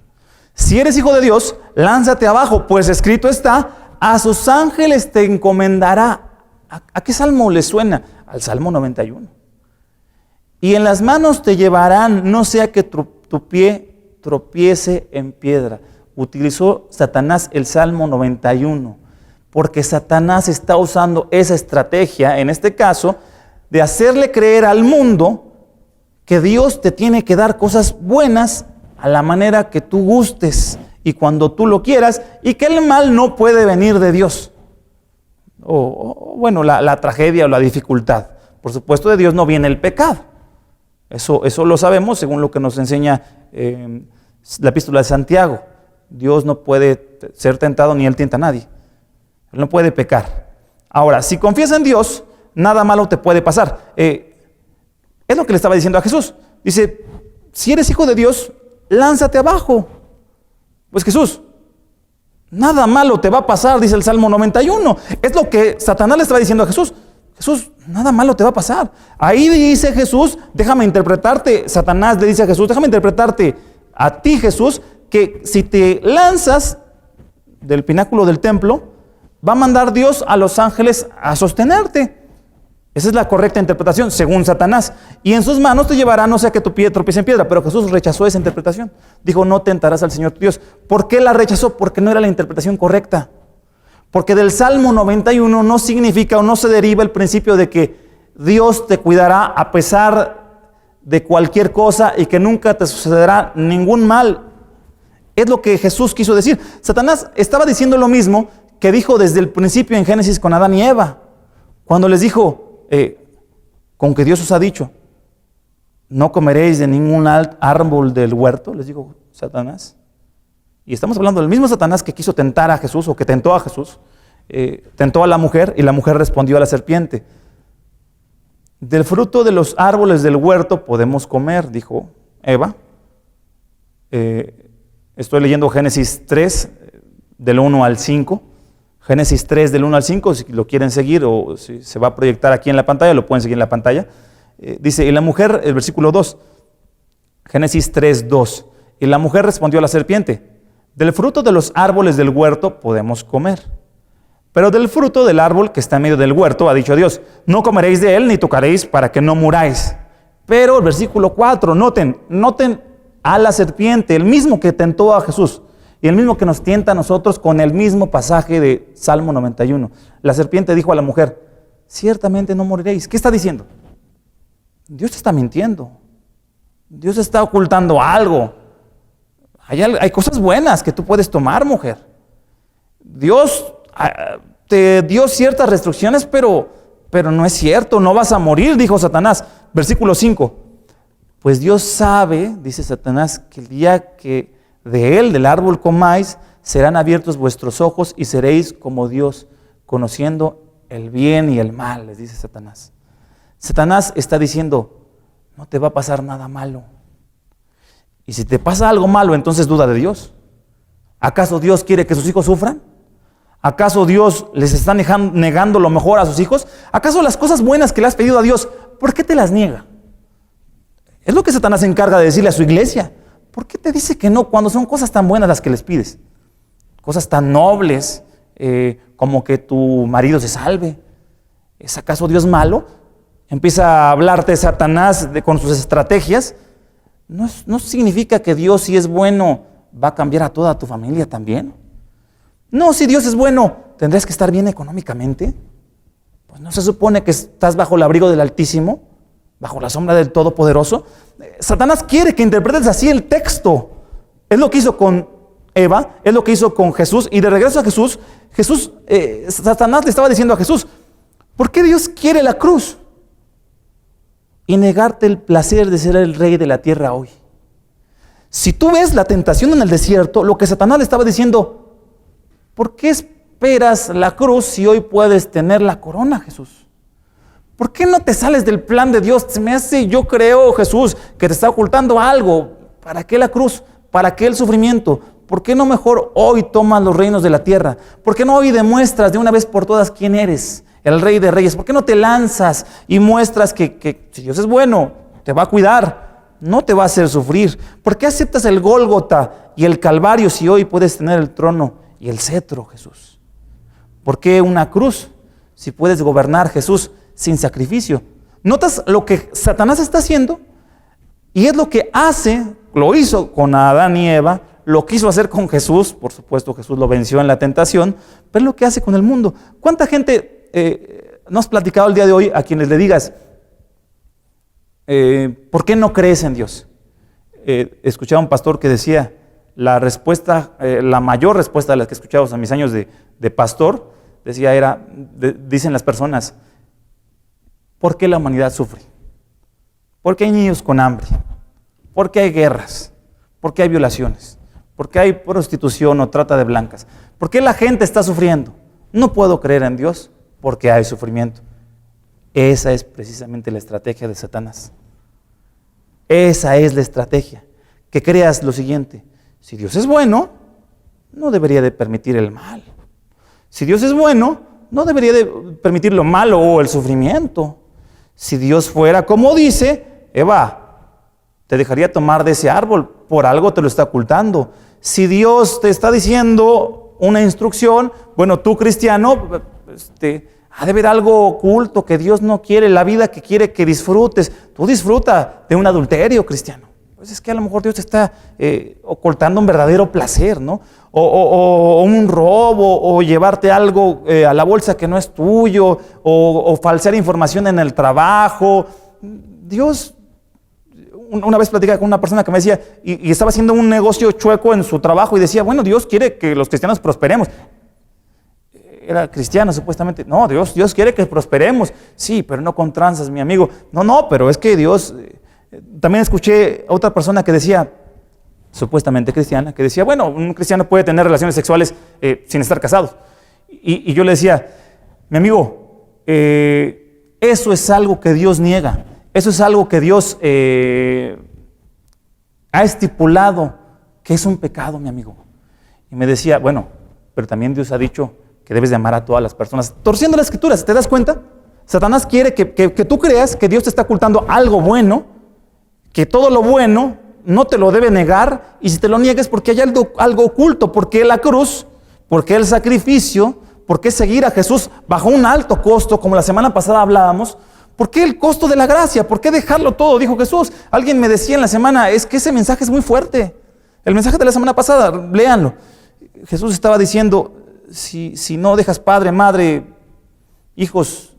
si eres hijo de Dios, lánzate abajo, pues escrito está, a sus ángeles te encomendará. ¿A qué salmo le suena? Al Salmo 91. Y en las manos te llevarán, no sea que tu pie tropiece en piedra. Utilizó Satanás el Salmo 91, porque Satanás está usando esa estrategia, en este caso, de hacerle creer al mundo que Dios te tiene que dar cosas buenas a la manera que tú gustes y cuando tú lo quieras, y que el mal no puede venir de Dios. Bueno, la tragedia o la dificultad. Por supuesto, de Dios no viene el pecado. Eso lo sabemos según lo que nos enseña la epístola de Santiago. Dios no puede ser tentado ni Él tienta a nadie. Él no puede pecar. Ahora, si confías en Dios, nada malo te puede pasar. Es lo que le estaba diciendo a Jesús. Dice: si eres hijo de Dios, lánzate abajo. Pues Jesús, nada malo te va a pasar, dice el Salmo 91. Es lo que Satanás le estaba diciendo a Jesús. Jesús, nada malo te va a pasar. Ahí dice Jesús, déjame interpretarte, Satanás le dice a Jesús, déjame interpretarte a ti, Jesús, que si te lanzas del pináculo del templo, va a mandar Dios a los ángeles a sostenerte. Esa es la correcta interpretación, según Satanás. Y en sus manos te llevará, no sea que tu pie tropiece en piedra. Pero Jesús rechazó esa interpretación. Dijo, no tentarás al Señor tu Dios. ¿Por qué la rechazó? Porque no era la interpretación correcta. Porque del Salmo 91 no significa o no se deriva el principio de que Dios te cuidará a pesar de cualquier cosa y que nunca te sucederá ningún mal. Es lo que Jesús quiso decir. Satanás estaba diciendo lo mismo que dijo desde el principio en Génesis con Adán y Eva. Cuando les dijo, con que Dios os ha dicho, no comeréis de ningún árbol del huerto, les dijo Satanás. Y estamos hablando del mismo Satanás que quiso tentar a Jesús, o que tentó a Jesús, tentó a la mujer, y la mujer respondió a la serpiente. Del fruto de los árboles del huerto podemos comer, dijo Eva. Estoy leyendo Génesis 3, del 1 al 5. Génesis 3 del 1 al 5, si lo quieren seguir o si se va a proyectar aquí en la pantalla, lo pueden seguir en la pantalla. Dice, y la mujer, el versículo 2, Génesis 3, 2, y la mujer respondió a la serpiente, del fruto de los árboles del huerto podemos comer, pero del fruto del árbol que está en medio del huerto, ha dicho Dios, no comeréis de él ni tocaréis para que no muráis. Pero el versículo 4, noten a la serpiente, el mismo que tentó a Jesús, y el mismo que nos tienta a nosotros con el mismo pasaje de Salmo 91. La serpiente dijo a la mujer, ciertamente no moriréis. ¿Qué está diciendo? Dios te está mintiendo. Dios está ocultando algo. Hay cosas buenas que tú puedes tomar, mujer. Dios te dio ciertas restricciones, pero no es cierto, no vas a morir, dijo Satanás. Versículo 5. Pues Dios sabe, dice Satanás, que el día que de él, del árbol comáis, serán abiertos vuestros ojos y seréis como Dios, conociendo el bien y el mal, les dice Satanás. Satanás está diciendo, no te va a pasar nada malo. Y si te pasa algo malo, entonces duda de Dios. ¿Acaso Dios quiere que sus hijos sufran? ¿Acaso Dios les está negando lo mejor a sus hijos? ¿Acaso las cosas buenas que le has pedido a Dios, por qué te las niega? Es lo que Satanás se encarga de decirle a su iglesia. ¿Por qué te dice que no cuando son cosas tan buenas las que les pides? Cosas tan nobles como que tu marido se salve. ¿Es acaso Dios malo? Empieza a hablarte Satanás con sus estrategias. No significa que Dios, si es bueno, va a cambiar a toda tu familia también. No, si Dios es bueno, ¿tendrías que estar bien económicamente? Pues no se supone que estás bajo el abrigo del Altísimo, bajo la sombra del Todopoderoso. Satanás quiere que interpretes así el texto. Es lo que hizo con Eva, es lo que hizo con Jesús. Y de regreso a Jesús, Satanás le estaba diciendo a Jesús, ¿por qué Dios quiere la cruz? Y negarte el placer de ser el rey de la tierra hoy. Si tú ves la tentación en el desierto, lo que Satanás le estaba diciendo, ¿por qué esperas la cruz si hoy puedes tener la corona, Jesús? ¿Por qué no te sales del plan de Dios? Se me hace, yo creo, Jesús, que te está ocultando algo. ¿Para qué la cruz? ¿Para qué el sufrimiento? ¿Por qué no mejor hoy tomas los reinos de la tierra? ¿Por qué no hoy demuestras de una vez por todas quién eres? El Rey de Reyes. ¿Por qué no te lanzas y muestras que si Dios es bueno, te va a cuidar, no te va a hacer sufrir? ¿Por qué aceptas el Gólgota y el Calvario si hoy puedes tener el trono y el cetro, Jesús? ¿Por qué una cruz si puedes gobernar, Jesús, sin sacrificio? ¿Notas lo que Satanás está haciendo? Y es lo que lo hizo con Adán y Eva, lo quiso hacer con Jesús, por supuesto Jesús lo venció en la tentación, pero es lo que hace con el mundo. ¿Cuánta gente no has platicado el día de hoy a quienes le digas, ¿por qué no crees en Dios? Escuchaba a un pastor que decía, la mayor respuesta de las que he escuchado en mis años de pastor, dicen las personas, ¿por qué la humanidad sufre? ¿Por qué hay niños con hambre? ¿Por qué hay guerras? ¿Por qué hay violaciones? ¿Por qué hay prostitución o trata de blancas? ¿Por qué la gente está sufriendo? No puedo creer en Dios porque hay sufrimiento. Esa es precisamente la estrategia de Satanás. Esa es la estrategia. Que creas lo siguiente, si Dios es bueno, no debería de permitir el mal. Si Dios es bueno, no debería de permitir lo malo o el sufrimiento. Si Dios fuera como dice, Eva, te dejaría tomar de ese árbol, por algo te lo está ocultando. Si Dios te está diciendo una instrucción, bueno, tú cristiano, ha de haber algo oculto que Dios no quiere, la vida que quiere que disfrutes. Tú disfruta de un adulterio, cristiano. Pues es que a lo mejor Dios te está ocultando un verdadero placer, ¿no? O un robo, o llevarte algo a la bolsa que no es tuyo, o falsear información en el trabajo. Dios, una vez platicaba con una persona que me decía, y estaba haciendo un negocio chueco en su trabajo, y decía, bueno, Dios quiere que los cristianos prosperemos. Era cristiano supuestamente. No, Dios quiere que prosperemos. Sí, pero no con tranzas, mi amigo. No, pero es que Dios... También escuché a otra persona que decía, supuestamente cristiana, que decía, bueno, un cristiano puede tener relaciones sexuales sin estar casados. Y yo le decía, mi amigo, eso es algo que Dios niega. Eso es algo que Dios ha estipulado que es un pecado, mi amigo. Y me decía, bueno, pero también Dios ha dicho que debes de amar a todas las personas. Torciendo las escrituras, ¿te das cuenta? Satanás quiere que tú creas que Dios te está ocultando algo bueno, que todo lo bueno no te lo debe negar, y si te lo niegues porque hay algo oculto, porque la cruz, porque el sacrificio, porque seguir a Jesús bajo un alto costo, como la semana pasada hablábamos. ¿Por qué el costo de la gracia? ¿Por qué dejarlo todo? Dijo Jesús. Alguien me decía en la semana, es que ese mensaje es muy fuerte. El mensaje de la semana pasada, léanlo. Jesús estaba diciendo, si no dejas padre, madre, hijos,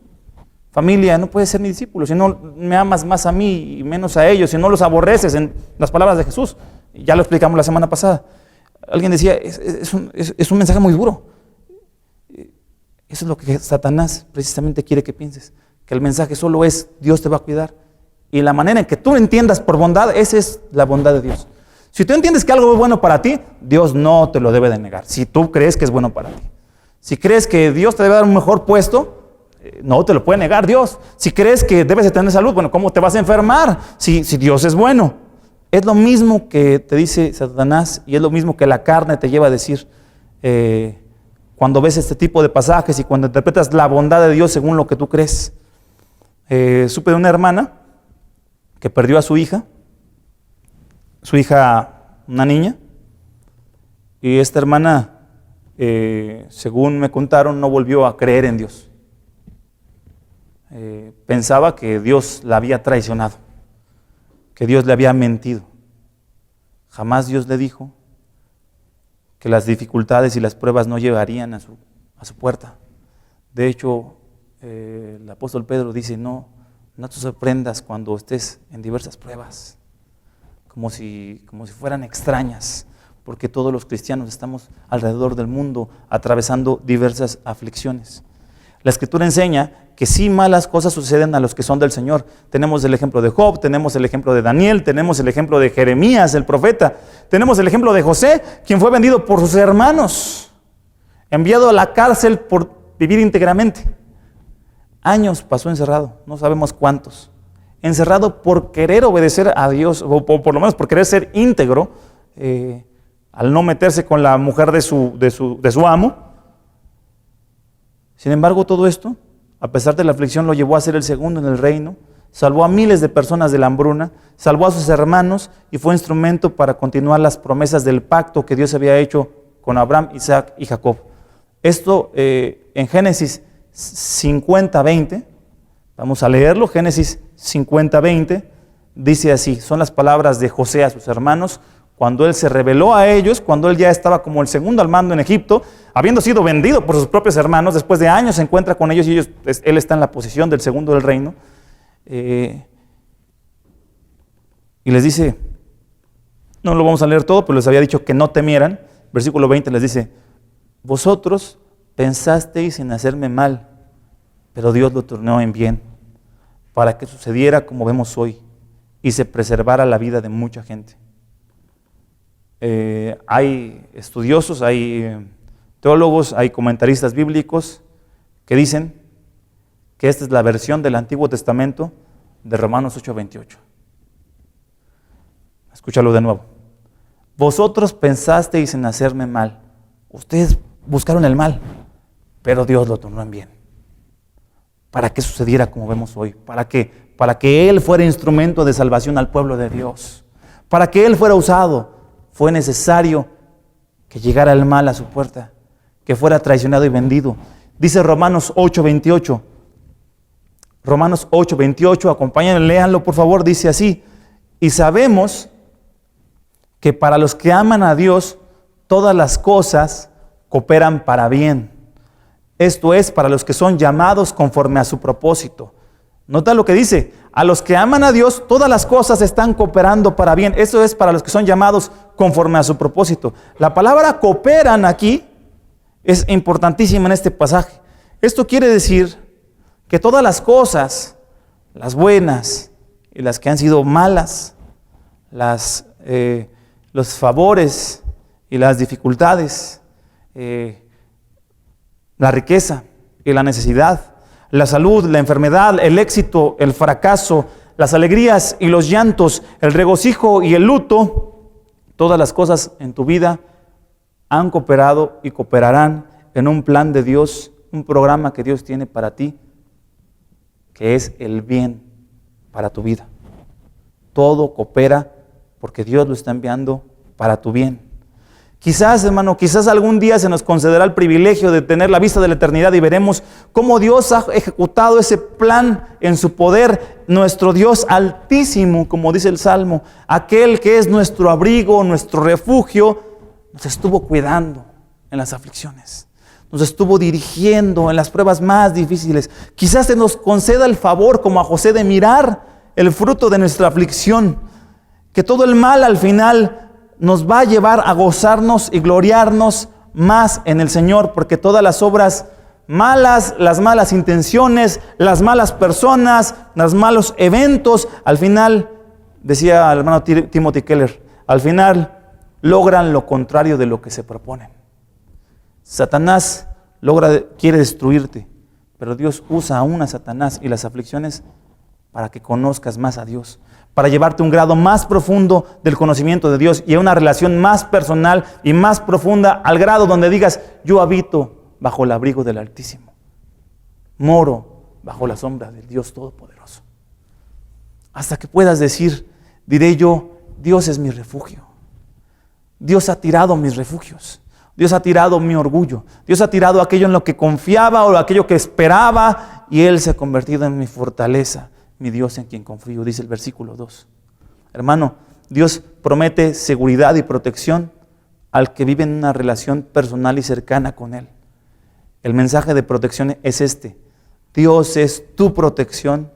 familia, no puedes ser mi discípulo. Si no me amas más a mí y menos a ellos, si no los aborreces, en las palabras de Jesús. Ya lo explicamos la semana pasada. Alguien decía, es un mensaje muy duro. Eso es lo que Satanás precisamente quiere que pienses. Que el mensaje solo es, Dios te va a cuidar. Y la manera en que tú lo entiendas por bondad, esa es la bondad de Dios. Si tú entiendes que algo es bueno para ti, Dios no te lo debe de negar. Si tú crees que es bueno para ti. Si crees que Dios te debe dar un mejor puesto, no te lo puede negar Dios. Si crees que debes de tener salud, bueno, ¿cómo te vas a enfermar si Dios es bueno? Es lo mismo que te dice Satanás, y es lo mismo que la carne te lleva a decir cuando ves este tipo de pasajes y cuando interpretas la bondad de Dios según lo que tú crees. Supe de una hermana que perdió a su hija, una niña, y esta hermana, según me contaron, no volvió a creer en Dios. Pensaba que Dios la había traicionado, que Dios le había mentido. Jamás Dios le dijo que las dificultades y las pruebas no llegarían a su puerta. De hecho, el apóstol Pedro dice, no te sorprendas cuando estés en diversas pruebas, como si fueran extrañas, porque todos los cristianos estamos alrededor del mundo atravesando diversas aflicciones. La Escritura enseña que sí, malas cosas suceden a los que son del Señor. Tenemos el ejemplo de Job, tenemos el ejemplo de Daniel, tenemos el ejemplo de Jeremías, el profeta, tenemos el ejemplo de José, quien fue vendido por sus hermanos, enviado a la cárcel por vivir íntegramente. Años pasó encerrado, no sabemos cuántos, encerrado por querer obedecer a Dios, o por lo menos por querer ser íntegro, al no meterse con la mujer de su amo. Sin embargo, todo esto, a pesar de la aflicción, lo llevó a ser el segundo en el reino, salvó a miles de personas de la hambruna, salvó a sus hermanos y fue instrumento para continuar las promesas del pacto que Dios había hecho con Abraham, Isaac y Jacob. Esto en Génesis 50:20, vamos a leerlo. Génesis 50:20 dice así, son las palabras de José a sus hermanos, cuando él se reveló a ellos, cuando él ya estaba como el segundo al mando en Egipto, habiendo sido vendido por sus propios hermanos, después de años se encuentra con ellos y él está en la posición del segundo del reino. Y les dice, no lo vamos a leer todo, pero les había dicho que no temieran. Versículo 20 les dice, vosotros pensasteis en hacerme mal, pero Dios lo tornó en bien, para que sucediera como vemos hoy, y se preservara la vida de mucha gente. Hay estudiosos, hay teólogos, hay comentaristas bíblicos que dicen que esta es la versión del Antiguo Testamento de Romanos 8:28. Escúchalo de nuevo. Vosotros pensasteis en hacerme mal. Ustedes buscaron el mal, pero Dios lo tornó en bien. Para que sucediera como vemos hoy, para que Él fuera instrumento de salvación al pueblo de Dios, para que Él fuera usado, fue necesario que llegara el mal a su puerta, que fuera traicionado y vendido. Dice Romanos 8:28, Romanos 8:28, acompáñenme, léanlo por favor, dice así: y sabemos que para los que aman a Dios, todas las cosas cooperan para bien. Esto es, para los que son llamados conforme a su propósito. Nota lo que dice: a los que aman a Dios, todas las cosas están cooperando para bien. Eso es para los que son llamados conforme a su propósito. La palabra cooperan aquí es importantísima en este pasaje. Esto quiere decir que todas las cosas, las buenas y las que han sido malas, los favores y las dificultades, la riqueza y la necesidad, la salud, la enfermedad, el éxito, el fracaso, las alegrías y los llantos, el regocijo y el luto, todas las cosas en tu vida han cooperado y cooperarán en un plan de Dios, un programa que Dios tiene para ti, que es el bien para tu vida. Todo coopera porque Dios lo está enviando para tu bien. Quizás, hermano, quizás algún día se nos concederá el privilegio de tener la vista de la eternidad y veremos cómo Dios ha ejecutado ese plan en su poder. Nuestro Dios altísimo, como dice el Salmo, aquel que es nuestro abrigo, nuestro refugio, nos estuvo cuidando en las aflicciones, nos estuvo dirigiendo en las pruebas más difíciles. Quizás se nos conceda el favor, como a José, de mirar el fruto de nuestra aflicción, que todo el mal al final nos va a llevar a gozarnos y gloriarnos más en el Señor, porque todas las obras malas, las malas intenciones, las malas personas, los malos eventos, al final, decía el hermano Timothy Keller, al final logran lo contrario de lo que se proponen. Satanás quiere destruirte, pero Dios usa aún a Satanás y las aflicciones para que conozcas más a Dios, para llevarte a un grado más profundo del conocimiento de Dios y a una relación más personal y más profunda, al grado donde digas: yo habito bajo el abrigo del Altísimo, moro bajo la sombra del Dios Todopoderoso. Hasta que puedas decir, diré yo: Dios es mi refugio. Dios ha tirado mis refugios. Dios ha tirado mi orgullo. Dios ha tirado aquello en lo que confiaba o aquello que esperaba, y Él se ha convertido en mi fortaleza, mi Dios en quien confío, dice el versículo 2. Hermano, Dios promete seguridad y protección al que vive en una relación personal y cercana con Él. El mensaje de protección es este: Dios es tu protección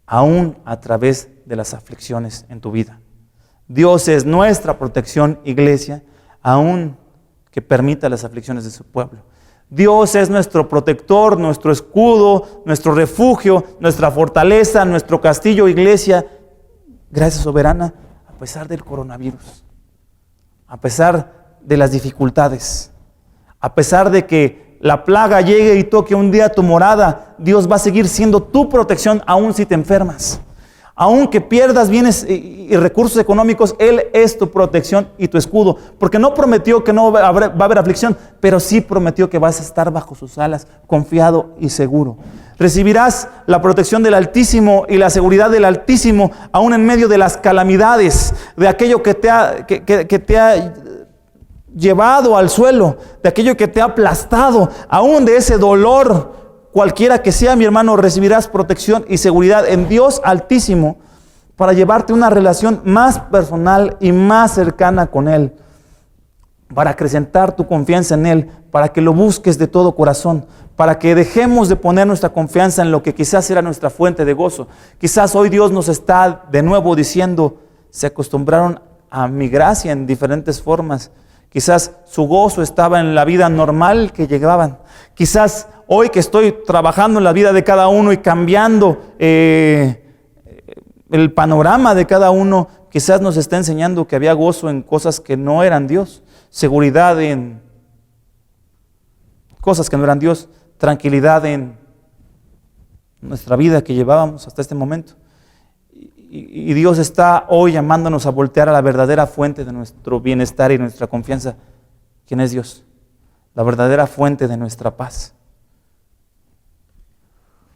aún a través de las aflicciones en tu vida. Dios es nuestra protección, iglesia, aún que permita las aflicciones de su pueblo. Dios es nuestro protector, nuestro escudo, nuestro refugio, nuestra fortaleza, nuestro castillo, iglesia. Gracias, soberana, a pesar del coronavirus, a pesar de las dificultades, a pesar de que la plaga llegue y toque un día tu morada, Dios va a seguir siendo tu protección aún si te enfermas. Aunque pierdas bienes y recursos económicos, Él es tu protección y tu escudo. Porque no prometió que no va a haber aflicción, pero sí prometió que vas a estar bajo sus alas, confiado y seguro. Recibirás la protección del Altísimo y la seguridad del Altísimo, aún en medio de las calamidades, de aquello que te ha llevado al suelo, de aquello que te ha aplastado, aún de ese dolor. Cualquiera que sea, mi hermano, recibirás protección y seguridad en Dios Altísimo para llevarte una relación más personal y más cercana con Él, para acrecentar tu confianza en Él, para que lo busques de todo corazón, para que dejemos de poner nuestra confianza en lo que quizás era nuestra fuente de gozo. Quizás hoy Dios nos está de nuevo diciendo: se acostumbraron a mi gracia en diferentes formas. Quizás su gozo estaba en la vida normal que llevaban. Quizás hoy que estoy trabajando en la vida de cada uno y cambiando el panorama de cada uno, quizás nos está enseñando que había gozo en cosas que no eran Dios, seguridad en cosas que no eran Dios, tranquilidad en nuestra vida que llevábamos hasta este momento. Y Dios está hoy llamándonos a voltear a la verdadera fuente de nuestro bienestar y nuestra confianza. ¿Quién es Dios? la verdadera fuente de nuestra paz.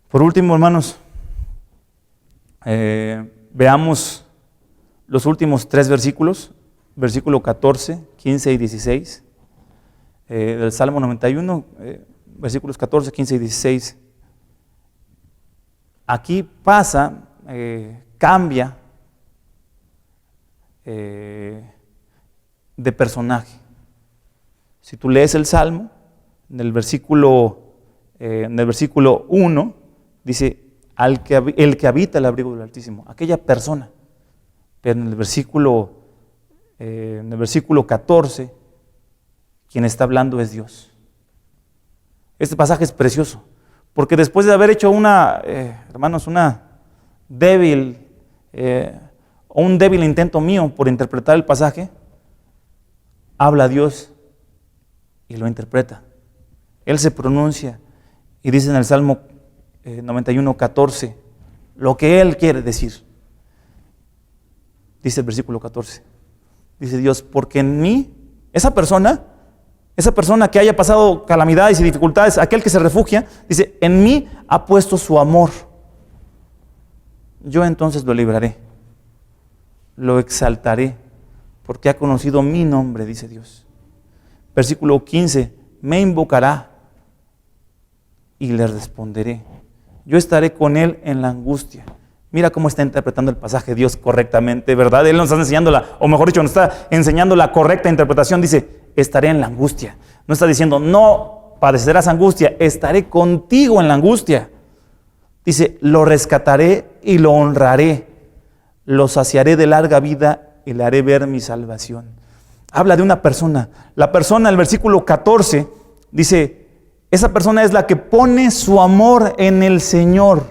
Por último, hermanos, veamos los últimos 3 versículos, versículo 14, 15 y 16, del Salmo 91, versículos 14, 15 y 16. Aquí pasa, cambia de personaje. Si tú lees el Salmo, en el versículo 1, dice, el que habita el abrigo del Altísimo, aquella persona. Pero en el versículo 14, quien está hablando es Dios. Este pasaje es precioso, porque después de haber hecho un débil intento mío por interpretar el pasaje, habla Dios y lo interpreta. Él se pronuncia y dice en el Salmo 91, 14, lo que Él quiere decir. Dice el versículo 14, dice Dios, porque en mí, esa persona que haya pasado calamidades y dificultades, aquel que se refugia, dice, en mí ha puesto su amor. Yo entonces lo libraré, lo exaltaré, porque ha conocido mi nombre, dice Dios. Versículo 15, me invocará y le responderé. Yo estaré con él en la angustia. Mira cómo está interpretando el pasaje Dios correctamente, ¿verdad? Él nos está enseñando o mejor dicho, nos está enseñando la correcta interpretación. Dice, estaré en la angustia. No está diciendo, no padecerás angustia, estaré contigo en la angustia. Dice, lo rescataré y lo honraré, lo saciaré de larga vida y le haré ver mi salvación. Habla de una persona. La persona, el versículo 14, dice, esa persona es la que pone su amor en el Señor.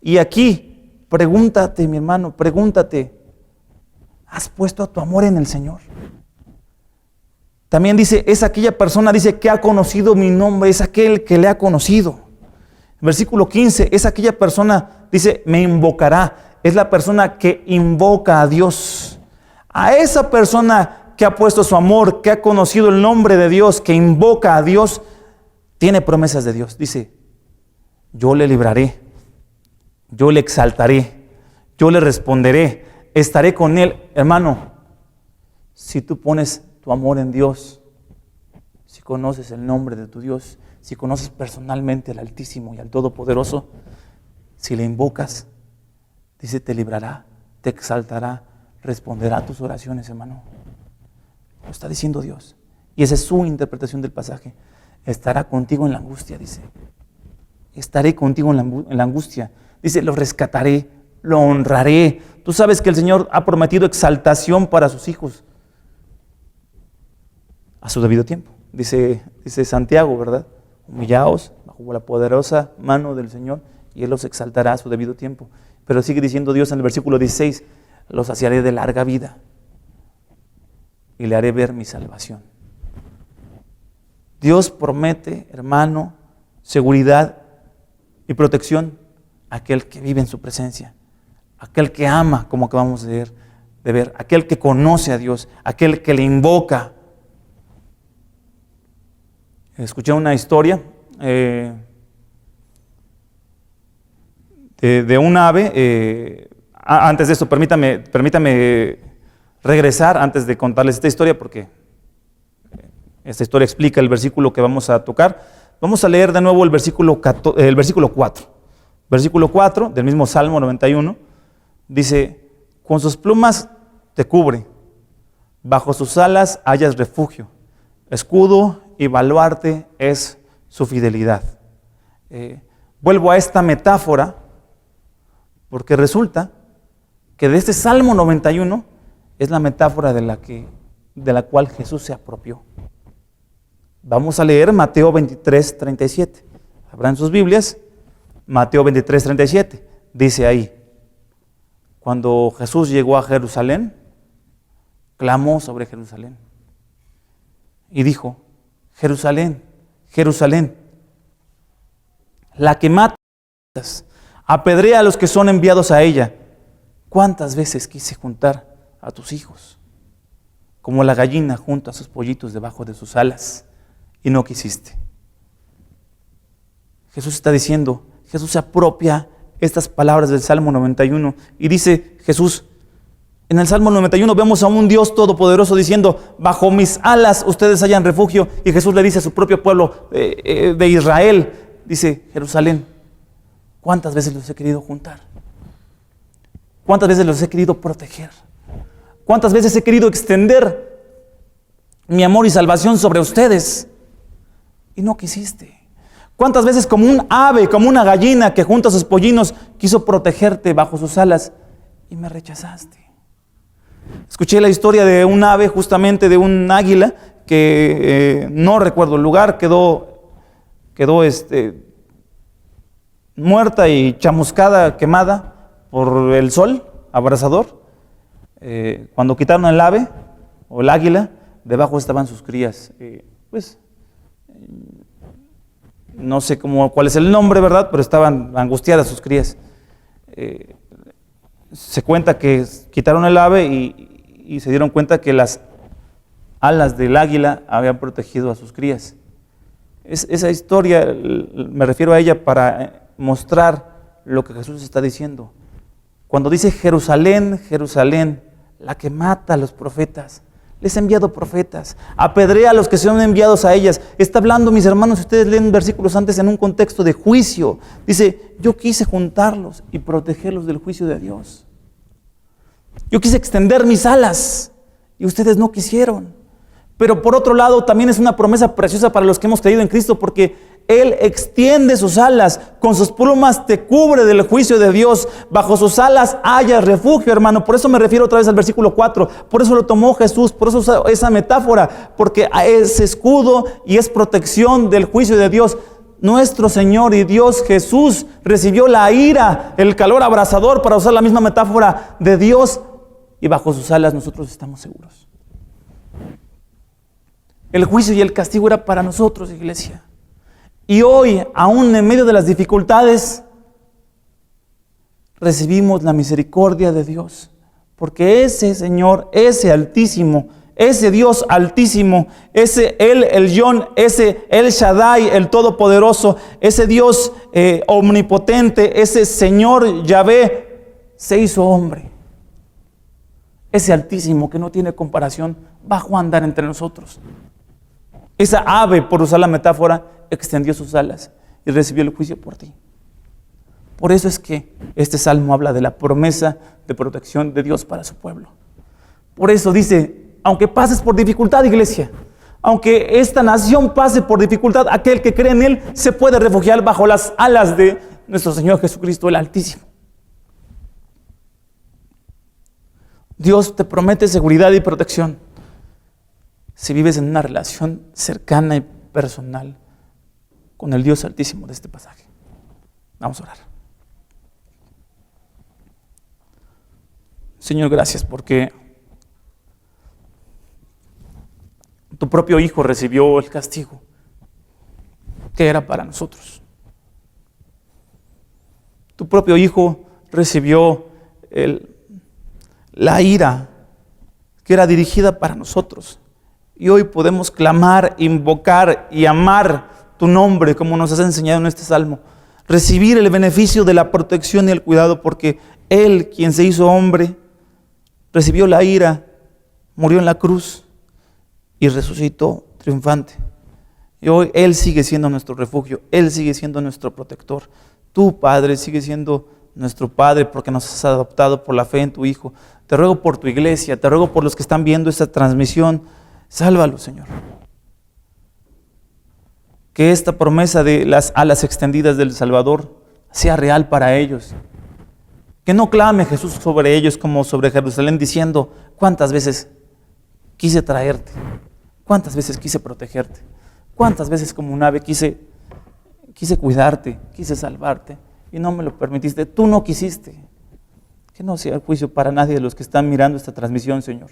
Y aquí, pregúntate, mi hermano, pregúntate, ¿has puesto tu amor en el Señor? También dice, es aquella persona, dice, que ha conocido mi nombre, es aquel que le ha conocido. Versículo 15, es aquella persona, dice, me invocará, es la persona que invoca a Dios. A esa persona que ha puesto su amor, que ha conocido el nombre de Dios, que invoca a Dios, tiene promesas de Dios. Dice, yo le libraré, yo le exaltaré, yo le responderé, estaré con él. Hermano, si tú pones tu amor en Dios, si conoces el nombre de tu Dios, si conoces personalmente al Altísimo y al Todopoderoso, si le invocas, dice, te librará, te exaltará, responderá a tus oraciones, hermano. Lo está diciendo Dios. Y esa es su interpretación del pasaje. Estará contigo en la angustia, dice. Estaré contigo en la angustia. Dice, lo rescataré, lo honraré. Tú sabes que el Señor ha prometido exaltación para sus hijos a su debido tiempo. Dice Santiago, ¿verdad? Humillaos bajo la poderosa mano del Señor y Él los exaltará a su debido tiempo. Pero sigue diciendo Dios en el versículo 16, los saciaré de larga vida y le haré ver mi salvación. Dios promete, hermano, seguridad y protección a aquel que vive en su presencia, aquel que ama, como acabamos de ver, aquel que conoce a Dios, aquel que le invoca. Escuché una historia de un ave. Antes de esto, permítame regresar antes de contarles esta historia, porque esta historia explica el versículo que vamos a tocar. Vamos a leer de nuevo el versículo 4. Versículo 4 del mismo Salmo 91 dice, con sus plumas te cubre, bajo sus alas hallas refugio, escudo y baluarte es su fidelidad. Vuelvo a esta metáfora porque resulta que de este Salmo 91 es la metáfora de la cual Jesús se apropió. Vamos a leer Mateo 23, 37. Abran sus Biblias. Mateo 23, 37. Dice ahí, cuando Jesús llegó a Jerusalén, clamó sobre Jerusalén y dijo, Jerusalén, Jerusalén, la que matas, apedrea a los que son enviados a ella. ¿Cuántas veces quise juntar a tus hijos, como la gallina junta a sus pollitos debajo de sus alas, y no quisiste. Jesús está diciendo, Jesús se apropia estas palabras del Salmo 91 y dice Jesús, en el Salmo 91 vemos a un Dios todopoderoso diciendo, bajo mis alas ustedes hallan refugio, y Jesús le dice a su propio pueblo de Israel, dice, Jerusalén, ¿cuántas veces los he querido juntar? ¿Cuántas veces los he querido proteger? ¿Cuántas veces he querido extender mi amor y salvación sobre ustedes? Y no quisiste. ¿Cuántas veces como un ave, como una gallina que junta sus pollinos quiso protegerte bajo sus alas y me rechazaste? Escuché la historia de un ave, justamente de un águila, que no recuerdo el lugar, quedó muerta y chamuscada, quemada por el sol abrasador. Cuando quitaron el ave o el águila, debajo estaban sus crías. No sé cuál es el nombre, ¿verdad? Pero estaban angustiadas sus crías. Se cuenta que quitaron el ave y se dieron cuenta que las alas del águila habían protegido a sus crías. Esa historia, me refiero a ella para mostrar lo que Jesús está diciendo. Cuando dice Jerusalén, Jerusalén, la que mata a los profetas, les he enviado profetas, apedrea a los que son enviados a ellas. Está hablando, mis hermanos, si ustedes leen versículos antes, en un contexto de juicio. Dice, yo quise juntarlos y protegerlos del juicio de Dios. Yo quise extender mis alas y ustedes no quisieron. Pero por otro lado, también es una promesa preciosa para los que hemos creído en Cristo, porque Él extiende sus alas, con sus plumas te cubre del juicio de Dios, bajo sus alas haya refugio, hermano. Por eso me refiero otra vez al versículo 4, por eso lo tomó Jesús, por eso usa esa metáfora, porque es escudo y es protección del juicio de Dios. Nuestro Señor y Dios Jesús recibió la ira, el calor abrasador, para usar la misma metáfora de Dios, y bajo sus alas nosotros estamos seguros. El juicio y el castigo era para nosotros, iglesia. Y hoy, aún en medio de las dificultades, recibimos la misericordia de Dios. Porque ese Señor, ese Altísimo, ese Dios Altísimo, ese El Elyon, ese El Shaddai, el Todopoderoso, ese Dios omnipotente, ese Señor Yahvé, se hizo hombre. Ese Altísimo que no tiene comparación, bajó a andar entre nosotros. Esa ave, por usar la metáfora, extendió sus alas y recibió el juicio por ti. Por eso es que este salmo habla de la promesa de protección de Dios para su pueblo. Por eso dice, aunque pases por dificultad, iglesia, aunque esta nación pase por dificultad, aquel que cree en Él se puede refugiar bajo las alas de nuestro Señor Jesucristo, el Altísimo. Dios te promete seguridad y protección si vives en una relación cercana y personal con el Dios Altísimo de este pasaje. Vamos a orar. Señor, gracias porque tu propio Hijo recibió el castigo que era para nosotros. Tu propio Hijo recibió la ira que era dirigida para nosotros. Y hoy podemos clamar, invocar y amar tu nombre, como nos has enseñado en este salmo. Recibir el beneficio de la protección y el cuidado, porque Él, quien se hizo hombre, recibió la ira, murió en la cruz y resucitó triunfante. Y hoy Él sigue siendo nuestro refugio, Él sigue siendo nuestro protector. Tu Padre sigue siendo nuestro Padre porque nos has adoptado por la fe en tu Hijo. Te ruego por tu iglesia, te ruego por los que están viendo esta transmisión. Sálvalos, Señor. Que esta promesa de las alas extendidas del Salvador sea real para ellos. Que no clame Jesús sobre ellos como sobre Jerusalén diciendo, ¿cuántas veces quise traerte? ¿Cuántas veces quise protegerte? ¿Cuántas veces como un ave quise cuidarte, quise salvarte y no me lo permitiste? Tú no quisiste. Que no sea el juicio para nadie de los que están mirando esta transmisión, Señor.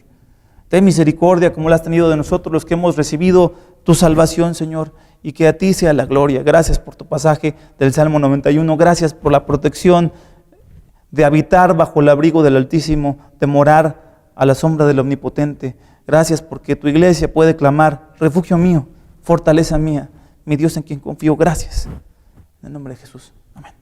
Ten misericordia como la has tenido de nosotros los que hemos recibido tu salvación, Señor, y que a ti sea la gloria. Gracias por tu pasaje del Salmo 91, gracias por la protección de habitar bajo el abrigo del Altísimo, de morar a la sombra del Omnipotente. Gracias porque tu iglesia puede clamar, refugio mío, fortaleza mía, mi Dios en quien confío. Gracias. En el nombre de Jesús. Amén.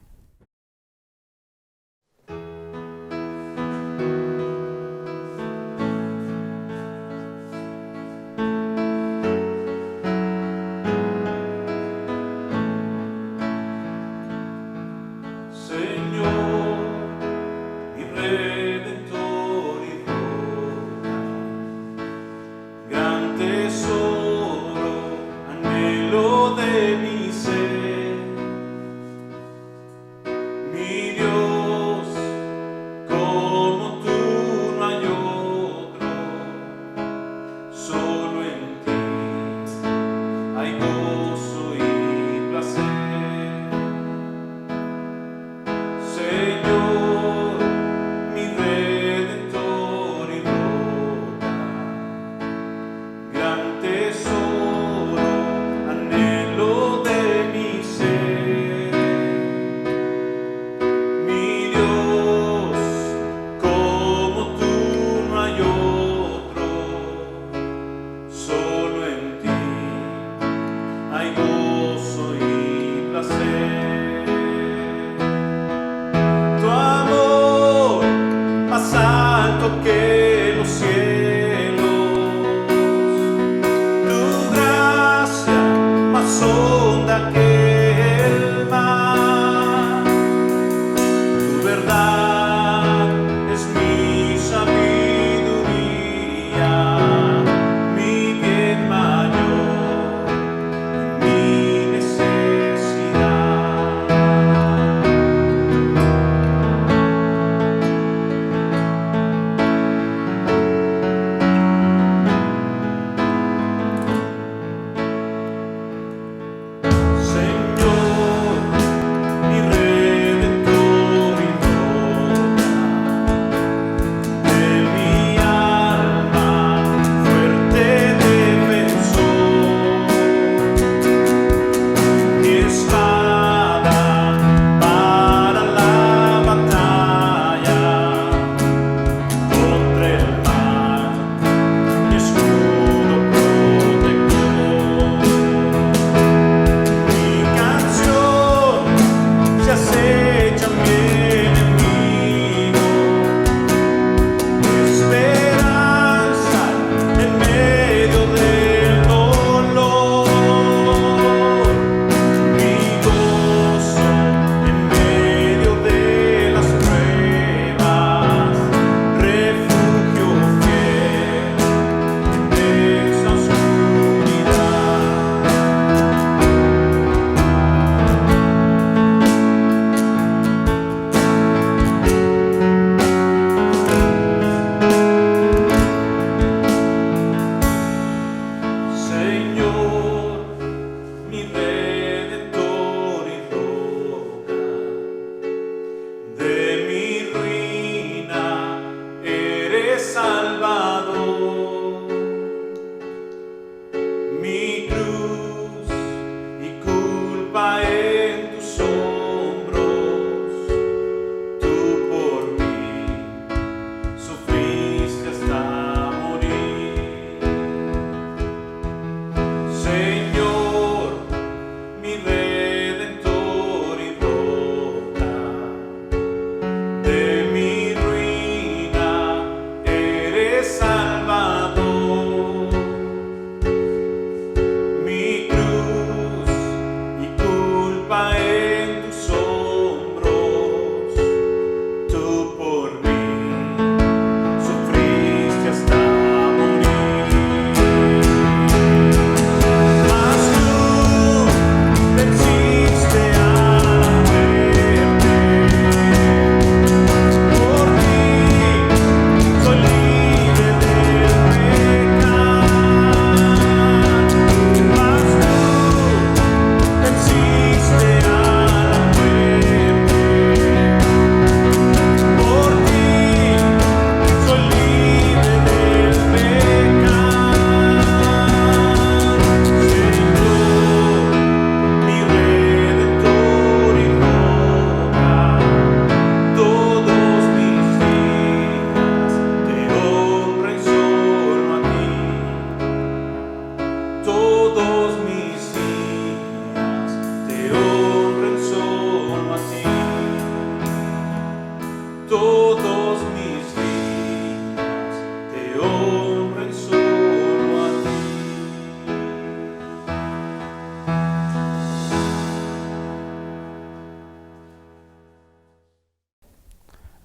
De mi ruina eres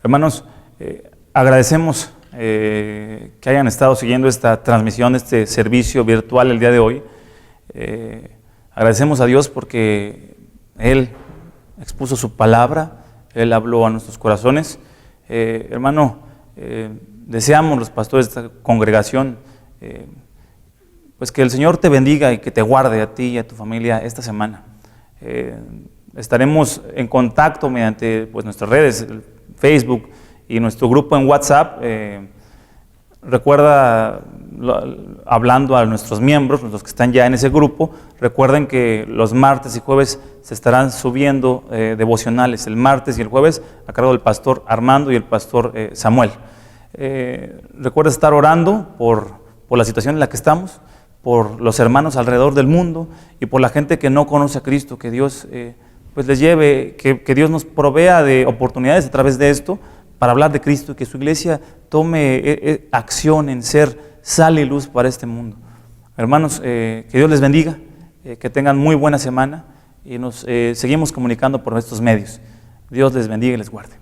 Hermanos, agradecemos que hayan estado siguiendo esta transmisión, este servicio virtual el día de hoy. Agradecemos a Dios porque Él expuso su palabra, Él habló a nuestros corazones. Hermano, deseamos los pastores de esta congregación, pues que el Señor te bendiga y que te guarde a ti y a tu familia esta semana. Estaremos en contacto mediante pues, nuestras redes, Facebook y nuestro grupo en WhatsApp. Recuerda, hablando a nuestros miembros, los que están ya en ese grupo, recuerden que los martes y jueves se estarán subiendo devocionales, el martes y el jueves a cargo del pastor Armando y el pastor Samuel. Recuerda estar orando por la situación en la que estamos, por los hermanos alrededor del mundo y por la gente que no conoce a Cristo, que Dios pues les lleve, que Dios nos provea de oportunidades a través de esto para hablar de Cristo y que su iglesia tome acción en ser sal y luz para este mundo. Hermanos, que Dios les bendiga, que tengan muy buena semana y nos seguimos comunicando por estos medios. Dios les bendiga y les guarde.